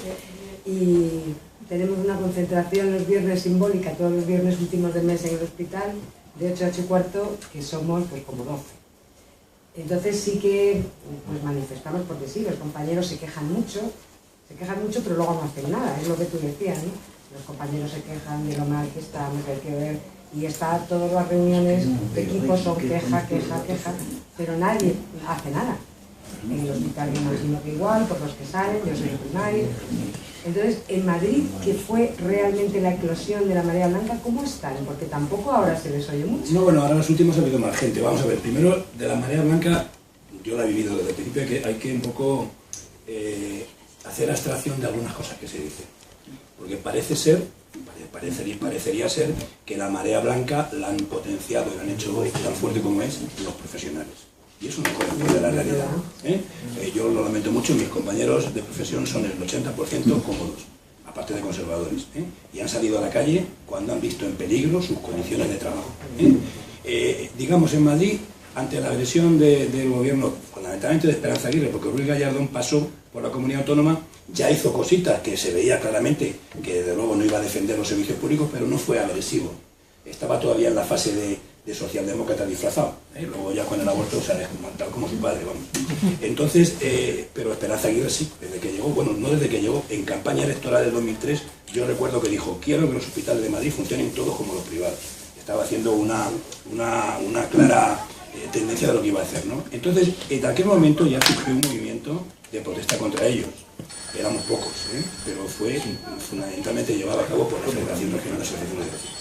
S7: y tenemos una concentración los viernes simbólica, todos los viernes últimos del mes en el hospital, de 8 a 8 y cuarto, que somos pues como 12. Entonces sí que pues manifestamos, porque sí, los compañeros se quejan mucho, pero luego no hacen nada, es lo que tú decías, ¿no? Los compañeros se quejan de lo mal que estamos, que hay que ver, y está todas las reuniones de equipos son queja, pero nadie hace nada. En el hospital me imagino que igual, por los que salen, yo soy primario. Entonces, en Madrid, que fue realmente la eclosión de la Marea Blanca, ¿cómo están? Porque tampoco ahora se les oye mucho.
S3: No, bueno, ahora los últimos ha habido más gente. Vamos a ver, primero, de la Marea Blanca, yo la he vivido desde el principio, que hay que un poco hacer abstracción de algunas cosas que se dicen. Porque parecería ser que la Marea Blanca la han potenciado y la han hecho tan fuerte como es los profesionales. Y eso no corresponde a la realidad. Yo lo lamento mucho, mis compañeros de profesión son el 80% cómodos, aparte de conservadores, y han salido a la calle cuando han visto en peligro sus condiciones de trabajo. Digamos, en Madrid, ante la agresión del gobierno, fundamentalmente de Esperanza Aguirre, porque Ruiz Gallardón pasó por la comunidad autónoma, ya hizo cositas que se veía claramente que desde luego no iba a defender los servicios públicos, pero no fue agresivo. Estaba todavía en la fase de socialdemócrata disfrazado. Luego ya con el aborto se ha desmontado como su padre, vamos. Entonces, pero Esperanza Aguirre sí, desde que llegó, bueno, no desde que llegó, en campaña electoral del 2003, yo recuerdo que dijo, quiero que los hospitales de Madrid funcionen todos como los privados. Estaba haciendo una clara tendencia de lo que iba a hacer, ¿no? Entonces, en aquel momento ya surgió un movimiento de protesta contra ellos. Éramos pocos, pero fue fundamentalmente llevado a cabo por la Federación Regional de Asociaciones de Vecinos.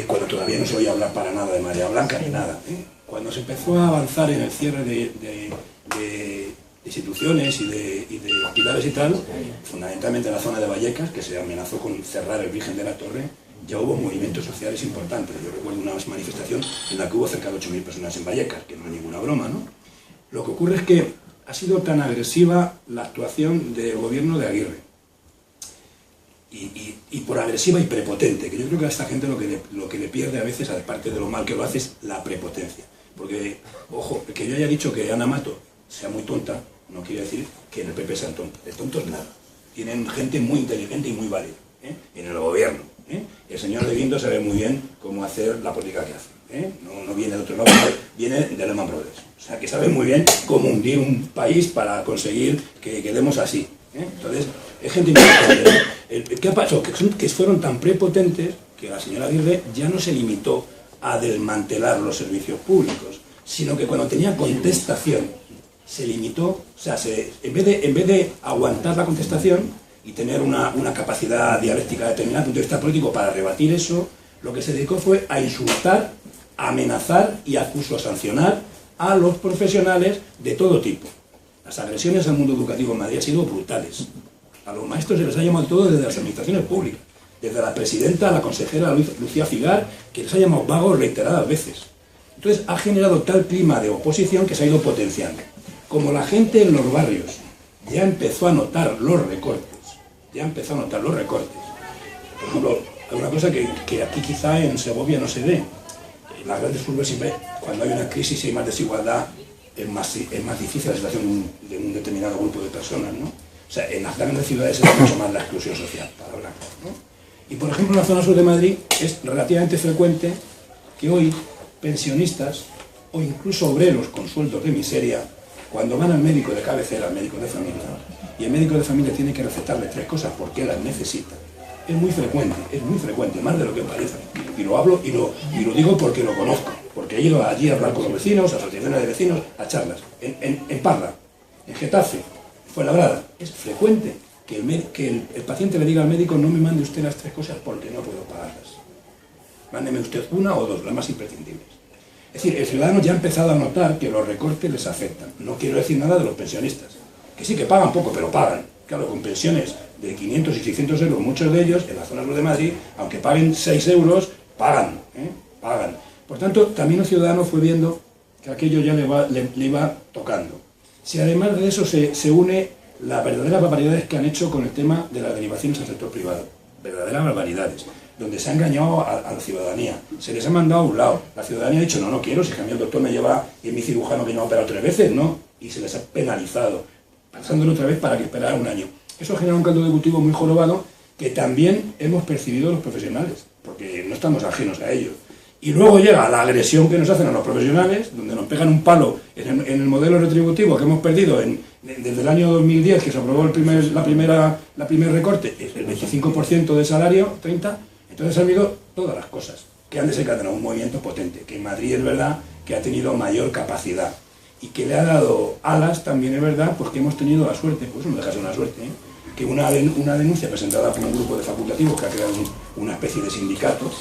S3: Cuando todavía no se oía hablar para nada de Marea Blanca ni nada. Cuando se empezó a avanzar en el cierre de instituciones y de hospitales y tal, fundamentalmente en la zona de Vallecas, que se amenazó con cerrar el Virgen de la Torre, ya hubo movimientos sociales importantes. Yo recuerdo una manifestación en la que hubo cerca de 8.000 personas en Vallecas, que no es ninguna broma, ¿no? Lo que ocurre es que ha sido tan agresiva la actuación del gobierno de Aguirre, y por agresiva y prepotente, que yo creo que a esta gente lo que le pierde a veces, aparte de lo mal que lo hace, es la prepotencia. Porque, ojo, que yo haya dicho que Ana Mato sea muy tonta, no quiere decir que en el PP sean tontos. De tontos nada. Tienen gente muy inteligente y muy válida en el gobierno. El señor De Guindos sabe muy bien cómo hacer la política que hace. No viene de otro lado, viene de Lehman Brothers. O sea, que sabe muy bien cómo hundir un país para conseguir que quedemos así. Entonces, es gente importante. ¿Qué pasó? Que fueron tan prepotentes que la señora Aguirre ya no se limitó a desmantelar los servicios públicos, sino que cuando tenía contestación se limitó, o sea, en vez de aguantar la contestación y tener una capacidad dialéctica determinada desde el punto de vista político para rebatir eso, lo que se dedicó fue a insultar, a amenazar y a sancionar a los profesionales de todo tipo. Las agresiones al mundo educativo en Madrid han sido brutales. A los maestros se les ha llamado todo desde las administraciones públicas, desde la presidenta a la consejera Lucía Figar, que les ha llamado vagos reiteradas veces. Entonces ha generado tal clima de oposición que se ha ido potenciando. Como la gente en los barrios ya empezó a notar los recortes, por ejemplo, hay una cosa que aquí quizá en Segovia no se ve. En las grandes urbes siempre, cuando hay una crisis y hay más desigualdad, es más difícil la situación de un determinado grupo de personas, ¿no? O sea, en las grandes ciudades es mucho más la exclusión social, para hablar, ¿no? Y por ejemplo en la zona sur de Madrid es relativamente frecuente que hoy pensionistas o incluso obreros con sueldos de miseria, cuando van al médico de cabecera, al médico de familia, y el médico de familia tiene que recetarle 3 cosas porque las necesita, es muy frecuente, más de lo que parece. Y lo hablo y lo digo porque lo conozco, porque he ido allí a hablar con los vecinos, asociaciones de vecinos, a charlas. En Parla, en Getafe, en Fuenlabrada, es frecuente que el paciente le diga al médico: no me mande usted las 3 cosas porque no puedo pagarlas. Mándeme usted 1 o 2, las más imprescindibles. Es decir, el ciudadano ya ha empezado a notar que los recortes les afectan. No quiero decir nada de los pensionistas, que sí que pagan poco, pero pagan. Claro, con pensiones de 500 y 600 euros, muchos de ellos, en la zona sur de Madrid, aunque paguen 6 euros, pagan, pagan. Por tanto, también el ciudadano fue viendo que aquello ya le iba tocando. Si además de eso se une las verdaderas barbaridades que han hecho con el tema de las derivaciones al sector privado, verdaderas barbaridades, donde se ha engañado a la ciudadanía, se les ha mandado a un lado, la ciudadanía ha dicho: no quiero, si a mí el doctor me lleva y es mi cirujano que me ha operado 3 veces, no, y se les ha penalizado, pasándolo otra vez para que esperara un año. Eso genera un caldo de cultivo muy jorobado que también hemos percibido los profesionales, porque no estamos ajenos a ello. Y luego llega la agresión que nos hacen a los profesionales, donde nos pegan un palo en el modelo retributivo que hemos perdido desde el año 2010, que se aprobó la primer recorte, el 25% de salario, 30%. Entonces ha habido todas las cosas que han desencadenado un movimiento potente, que en Madrid es verdad que ha tenido mayor capacidad y que le ha dado alas, también es verdad, pues que hemos tenido la suerte, pues no deja de ser una suerte, que una denuncia presentada por un grupo de facultativos que ha creado una especie de sindicato,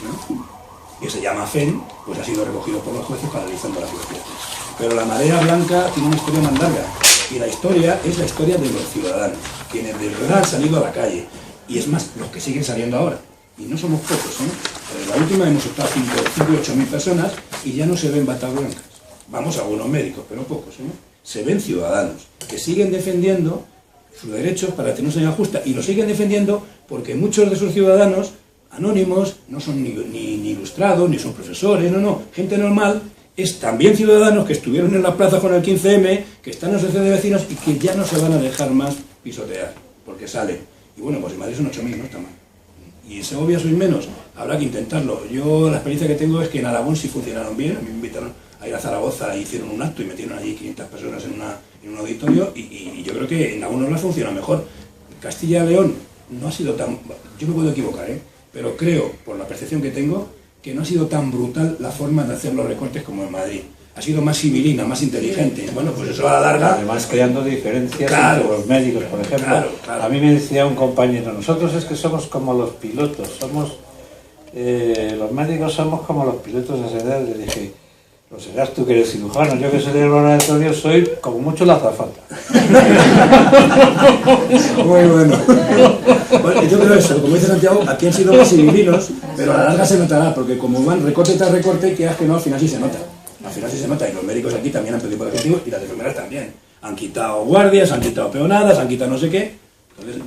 S3: que se llama FEN, pues ha sido recogido por los jueces paralizando la justicia. Pero la marea blanca tiene una historia más larga, y la historia es la historia de los ciudadanos, quienes de verdad han salido a la calle, y es más, los que siguen saliendo ahora. Y no somos pocos, la última hemos estado 5 o 8 mil personas y ya no se ven batas blancas. Vamos, algunos médicos, pero pocos, Se ven ciudadanos que siguen defendiendo sus derechos para que no se les ajusta, y lo siguen defendiendo porque muchos de esos ciudadanos anónimos no son ni ilustrados, ni son profesores, no, gente normal, es también ciudadanos que estuvieron en las plazas con el 15M, que están en la asociación de vecinos y que ya no se van a dejar más pisotear, porque salen. Y bueno, pues en Madrid son 8.000, no está mal. Y en Segovia sois menos, habrá que intentarlo. Yo la experiencia que tengo es que en Aragón sí funcionaron bien. A mí me invitaron a ir a Zaragoza, hicieron un acto y metieron allí 500 personas en un auditorio, y yo creo que en algunos las funciona mejor. Castilla y León no ha sido tan... Yo me puedo equivocar, pero creo, por la percepción que tengo, que no ha sido tan brutal la forma de hacer los recortes como en Madrid. Ha sido más civilina, más inteligente. Bueno, pues eso a la larga...
S2: Además, creando diferencias entre los médicos, por ejemplo. Claro. A mí me decía un compañero: nosotros es que somos como los pilotos, los médicos somos como los pilotos de esa edad. Le dije: lo serás tú que eres cirujano, yo que soy del laboratorio soy como mucho la azafata.
S3: Muy bueno. Yo creo eso, como dice Santiago, aquí han sido más civilinos, pero a la larga se notará, porque como van recorte tras recorte, que no, al final sí se nota. Al final sí se nota, y los médicos aquí también han perdido poder adquisitivo, y las enfermeras también. Han quitado guardias, han quitado peonadas, han quitado no sé qué. Entonces,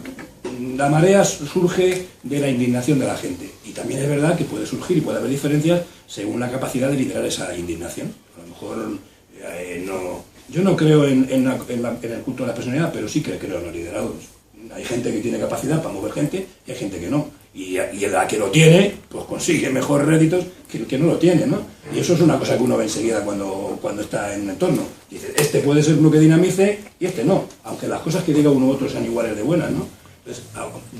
S3: la marea surge de la indignación de la gente. Y también es verdad que puede surgir y puede haber diferencias según la capacidad de liderar esa indignación. A lo mejor yo no creo en el culto de la personalidad, pero sí que creo en los liderados. Hay gente que tiene capacidad para mover gente y hay gente que no. Y la que lo tiene, pues consigue mejores réditos que el que no lo tiene, ¿no? Y eso es una cosa que uno ve enseguida cuando está en un entorno. Dice, este puede ser uno que dinamice y este no, aunque las cosas que diga uno u otro sean iguales de buenas, ¿no? Entonces,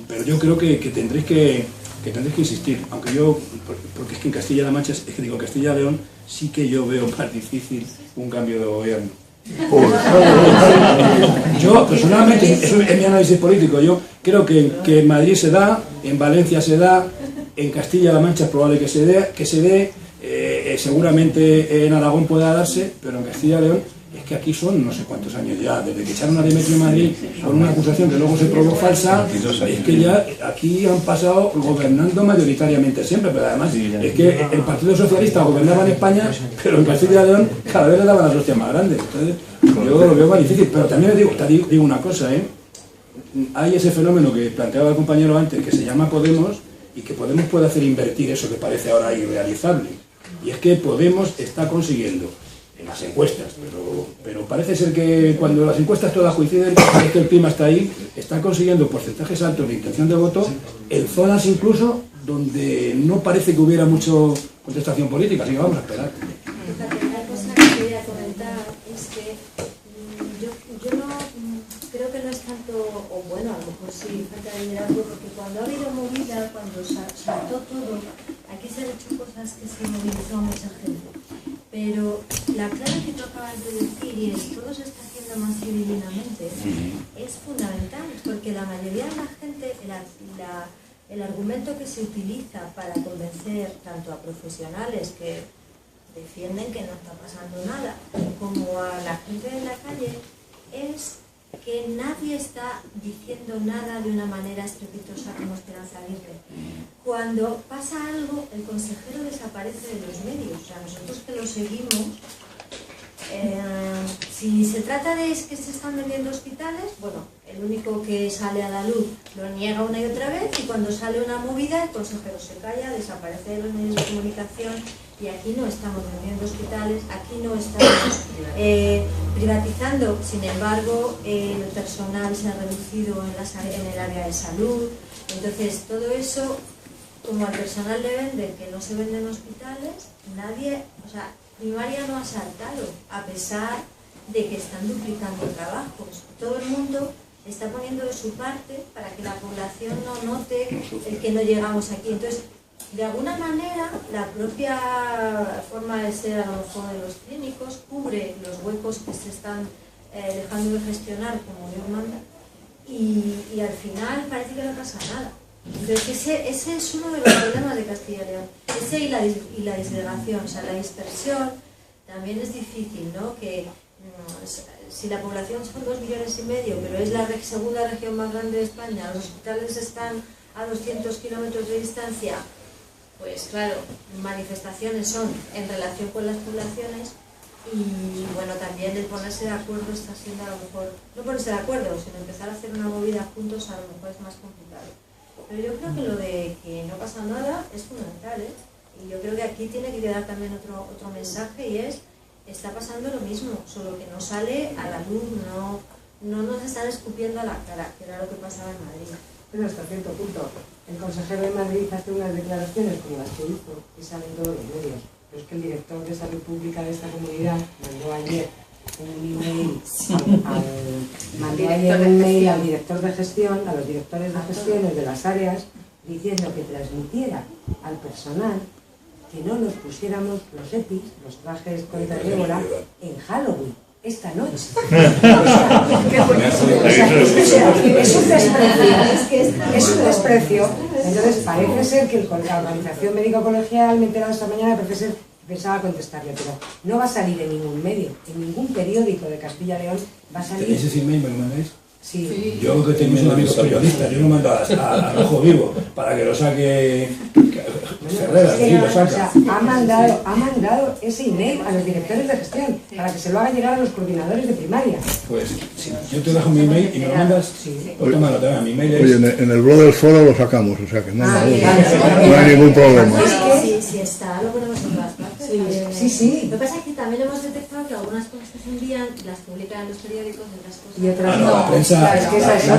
S3: pero yo creo que tendréis que insistir, aunque yo, porque es que en Castilla-La Mancha, Castilla y León, sí que yo veo más difícil un cambio de gobierno. Yo personalmente, eso es mi análisis político, yo creo que en Madrid se da, en Valencia se da, en Castilla-La Mancha es probable que se dé, seguramente en Aragón pueda darse, pero en Castilla y León es que aquí son no sé cuántos años ya, desde que echaron a Demetrio en Madrid por una acusación que luego se probó falsa, es que ya aquí han pasado gobernando mayoritariamente siempre, pero además es que el Partido Socialista gobernaba en España, pero en Castilla y León cada vez le daban las hostias más grandes. Entonces yo lo veo más difícil, pero también les digo una cosa, hay ese fenómeno que planteaba el compañero antes, que se llama Podemos, y que Podemos puede hacer invertir eso que parece ahora irrealizable, y es que Podemos está consiguiendo en las encuestas, pero parece ser que cuando las encuestas todas coinciden, es que el clima está ahí, está consiguiendo porcentajes altos de intención de voto en zonas incluso donde no parece que hubiera mucho contestación política, así que vamos a esperar.
S8: La primera cosa que quería comentar es que yo no creo que no es tanto, o bueno, a lo mejor sí, falta de algo, porque cuando ha habido movida, cuando saltó todo, aquí se han hecho cosas que se movilizó a mucha gente. Pero la clave que tú acabas de decir, y es todo se está haciendo más civilinamente, es fundamental, porque la mayoría de la gente, el argumento que se utiliza para convencer tanto a profesionales que defienden que no está pasando nada, como a la gente de la calle, es que nadie está diciendo nada de una manera estrepitosa como Esperanza Aguirre. Cuando pasa algo, el consejero desaparece de los medios. O sea, nosotros que lo seguimos, si se trata de que se están vendiendo hospitales, bueno, el único que sale a la luz lo niega una y otra vez, y cuando sale una movida, el consejero se calla, desaparece de los medios de comunicación. Y aquí no estamos vendiendo hospitales, aquí no estamos privatizando, sin embargo, el personal se ha reducido en el área de salud. Entonces, todo eso, como al personal le venden que no se venden hospitales, nadie, o sea, Primaria no ha saltado, a pesar de que están duplicando trabajos. Todo el mundo está poniendo de su parte para que la población no note el que no llegamos aquí. Entonces, de alguna manera, la propia forma de ser a lo mejor de los clínicos cubre los huecos que se están dejando de gestionar como Dios manda, y al final parece que no pasa nada. Entonces ese es uno de los problemas de Castilla y León, ese y la disgregación, o sea, la dispersión también es difícil, ¿no? Que si la población son 2,5 millones, pero es la segunda región más grande de España, los hospitales están a 200 kilómetros de distancia, pues claro, manifestaciones son en relación con las poblaciones, y bueno, también el ponerse de acuerdo está siendo a lo mejor, no ponerse de acuerdo, sino empezar a hacer una movida juntos a lo mejor es más complicado. Pero yo creo que lo de que no pasa nada es fundamental, ¿eh? Y yo creo que aquí tiene que quedar también otro mensaje, y es, está pasando lo mismo, solo que no sale a la luz, no nos están escupiendo a la cara, que era lo que pasaba en Madrid.
S7: Pero hasta cierto punto, el consejero de Madrid hace unas declaraciones como las que hizo y salen todos los medios. Pero es que el director de Salud Pública de esta comunidad mandó ayer un email al director de gestión, a los directores de gestiones de las áreas, diciendo que transmitiera al personal que no nos pusiéramos los EPIs, los trajes contra el ébola, en Halloween. Esta noche. Es un desprecio. Entonces parece ser que la organización médico colegial, me he enterado esta mañana, pensaba contestarle, pero no va a salir en ningún medio, en ningún periódico de Castilla y León va a salir.
S3: ¿Ese email me lo mandáis?
S7: Sí.
S3: Yo que tengo un amigo periodista, yo lo mando a Rojo Vivo para que lo saque Ferreras, sí, lo saca.
S7: O sea, ha mandado ese email a los directores de gestión para que se lo haga llegar a los coordinadores de primaria.
S3: Pues si yo te dejo mi email y me lo mandas, pues tómalo también. Mi email es...
S6: Oye, en el blog del foro lo sacamos, o sea que no hay ningún problema.
S8: Si está, lo ponemos en todas partes.
S7: Sí.
S8: Lo que pasa es que también hemos detectado que algunas cosas que se envían las publican en los periódicos, otras cosas.
S7: Y otras
S3: no. La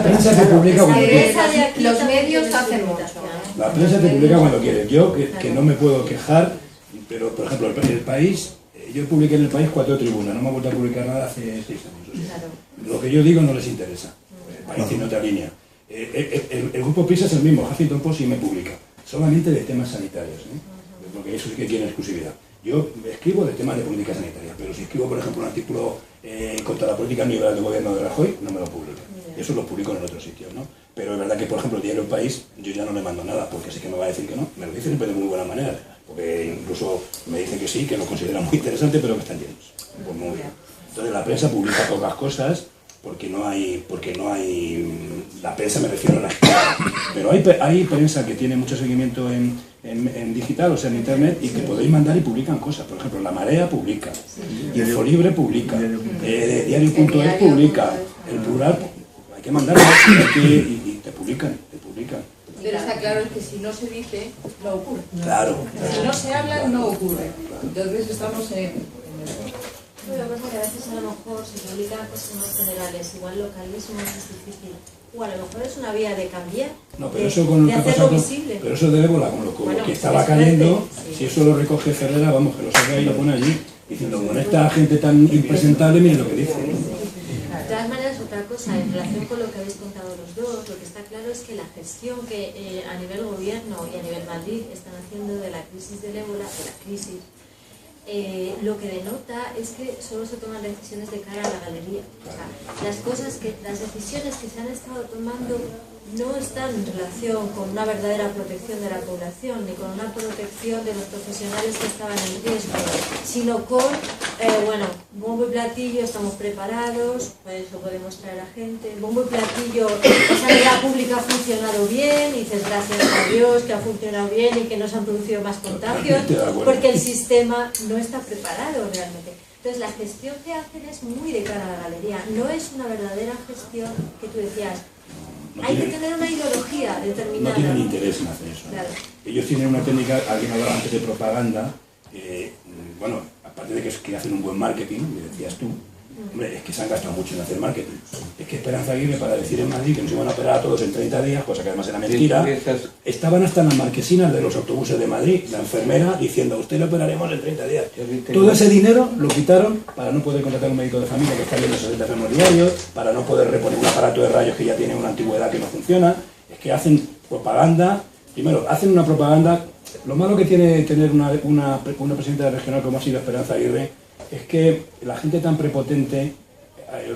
S3: prensa se publica cuando quiere.
S1: Los medios hacen mucho.
S3: La prensa te publica cuando quiere. Yo, que no me puedo quejar, pero por ejemplo, El País, yo publiqué en El País 4 tribunas, no me he vuelto a publicar nada hace 6 años. O sea, lo que yo digo no les interesa. El País tiene otra línea. El grupo PISA es el mismo, Huffington Post sí me publica, solamente de temas sanitarios, porque eso sí que tiene exclusividad. Yo escribo de temas de política sanitaria, pero si escribo, por ejemplo, un artículo contra la política neoliberal del gobierno de Rajoy, no me lo publica. Eso lo publico en otros sitios, ¿no? Pero es verdad que, por ejemplo, el diario El País, yo ya no le mando nada, porque sé que me va a decir que no. Me lo dice siempre de muy buena manera, porque incluso me dicen que sí, que lo consideran muy interesante, pero que están llenos. Pues muy bien. Entonces la prensa publica pocas cosas, porque no hay, la prensa me refiero a la escrita. Pero hay prensa que tiene mucho seguimiento en digital, o sea, en internet, y que podéis mandar y publican cosas. Por ejemplo, La Marea publica, Infolibre publica, Diario.es publica, El Plural, hay que mandarlo y te publican.
S9: Pero está claro que si no se dice, no ocurre.
S3: Claro.
S9: Si no se habla, no ocurre. Entonces estamos en
S8: Lo que pasa es que a veces a lo mejor se publican cosas más generales, igual localismo es difícil. O a lo mejor es una vía de cambiar,
S3: no, pero eso con lo que pasa
S8: visible.
S3: Pero eso de ébola, con lo que estaba cayendo, si eso lo recoge Ferrera, vamos, que lo saca y lo pone allí, diciendo, con esta gente tan impresentable, miren lo que dice.
S8: De todas maneras, otra cosa cosa en relación con lo que habéis contado los dos. Lo que está claro es que la gestión que a nivel gobierno y a nivel Madrid están haciendo de la crisis del ébola, lo que denota es que solo se toman decisiones de cara a la galería. O sea, las decisiones que se han estado tomando no están en relación con una verdadera protección de la población, ni con una protección de los profesionales que estaban en riesgo, sino con, bombo y platillo, estamos preparados, pues eso podemos traer a gente, bombo y platillo, la sanidad pública ha funcionado bien, y dices gracias a Dios que ha funcionado bien y que no se han producido más contagios, porque el sistema no está preparado realmente. Entonces la gestión que hacen es muy de cara a la galería, no es una verdadera gestión que tú decías. Hay que tener una ideología determinada.
S3: No tienen interés en hacer eso. Claro. Ellos tienen una técnica, alguien hablaba antes de propaganda, aparte de que hacen un buen marketing, me decías tú, hombre, es que se han gastado mucho en hacer marketing. Es que Esperanza Aguirre, para decir en Madrid que nos iban a operar a todos en 30 días, cosa que además era mentira, estaban hasta en las marquesinas de los autobuses de Madrid, la enfermera diciendo, a usted le operaremos en 30 días. Todo ese dinero lo quitaron para no poder contratar a un médico de familia que está viendo 60 enfermos diarios, para no poder reponer un aparato de rayos que ya tiene una antigüedad que no funciona. Es que hacen propaganda, primero, hacen una propaganda. Lo malo que tiene tener una presidenta regional como ha sido Esperanza Aguirre es que la gente tan prepotente,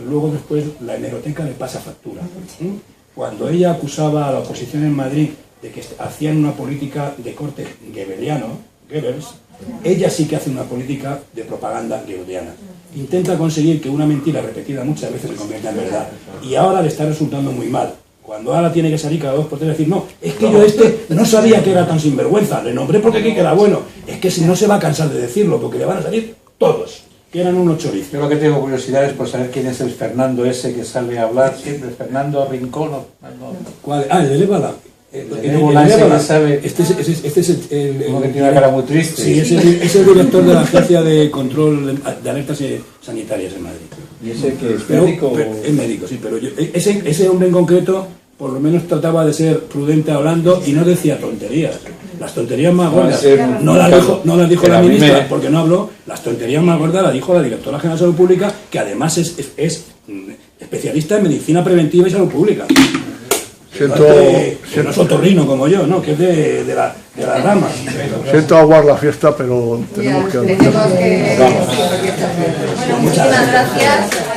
S3: luego después la hemeroteca le pasa factura. Cuando ella acusaba a la oposición en Madrid de que hacían una política de corte goebbeliano, Goebbels, ella sí que hace una política de propaganda goebbeliana. Intenta conseguir que una mentira repetida muchas veces se convierta en verdad. Y ahora le está resultando muy mal. Cuando ahora tiene que salir cada 2 por 3 y decir, no, es que yo no sabía que era tan sinvergüenza, le nombré porque aquí queda bueno. Es que si no se va a cansar de decirlo, porque le van a salir todos, que eran unos chorizos.
S2: Yo lo que tengo curiosidad es por saber quién es el Fernando ese que sale a hablar siempre, Fernando Rincón.
S3: ¿Cuál? Ah, el de Ébola. Este es el
S2: como que tiene una cara muy triste.
S3: Sí, es el director de la Agencia de Control de Alertas Sanitarias en Madrid.
S2: ¿Y ese que es médico?
S3: Es médico, sí, pero ese hombre en concreto por lo menos trataba de ser prudente hablando y no decía tonterías. Las tonterías más gordas no las dijo la ministra porque no habló. Las tonterías más gordas las dijo la directora general de Salud Pública, que además es especialista en medicina preventiva y salud pública. No es otorrino como yo, ¿no? Que es de las ramas.
S6: Siento aguar la fiesta, pero tenemos que...
S1: Bueno, muchísimas gracias.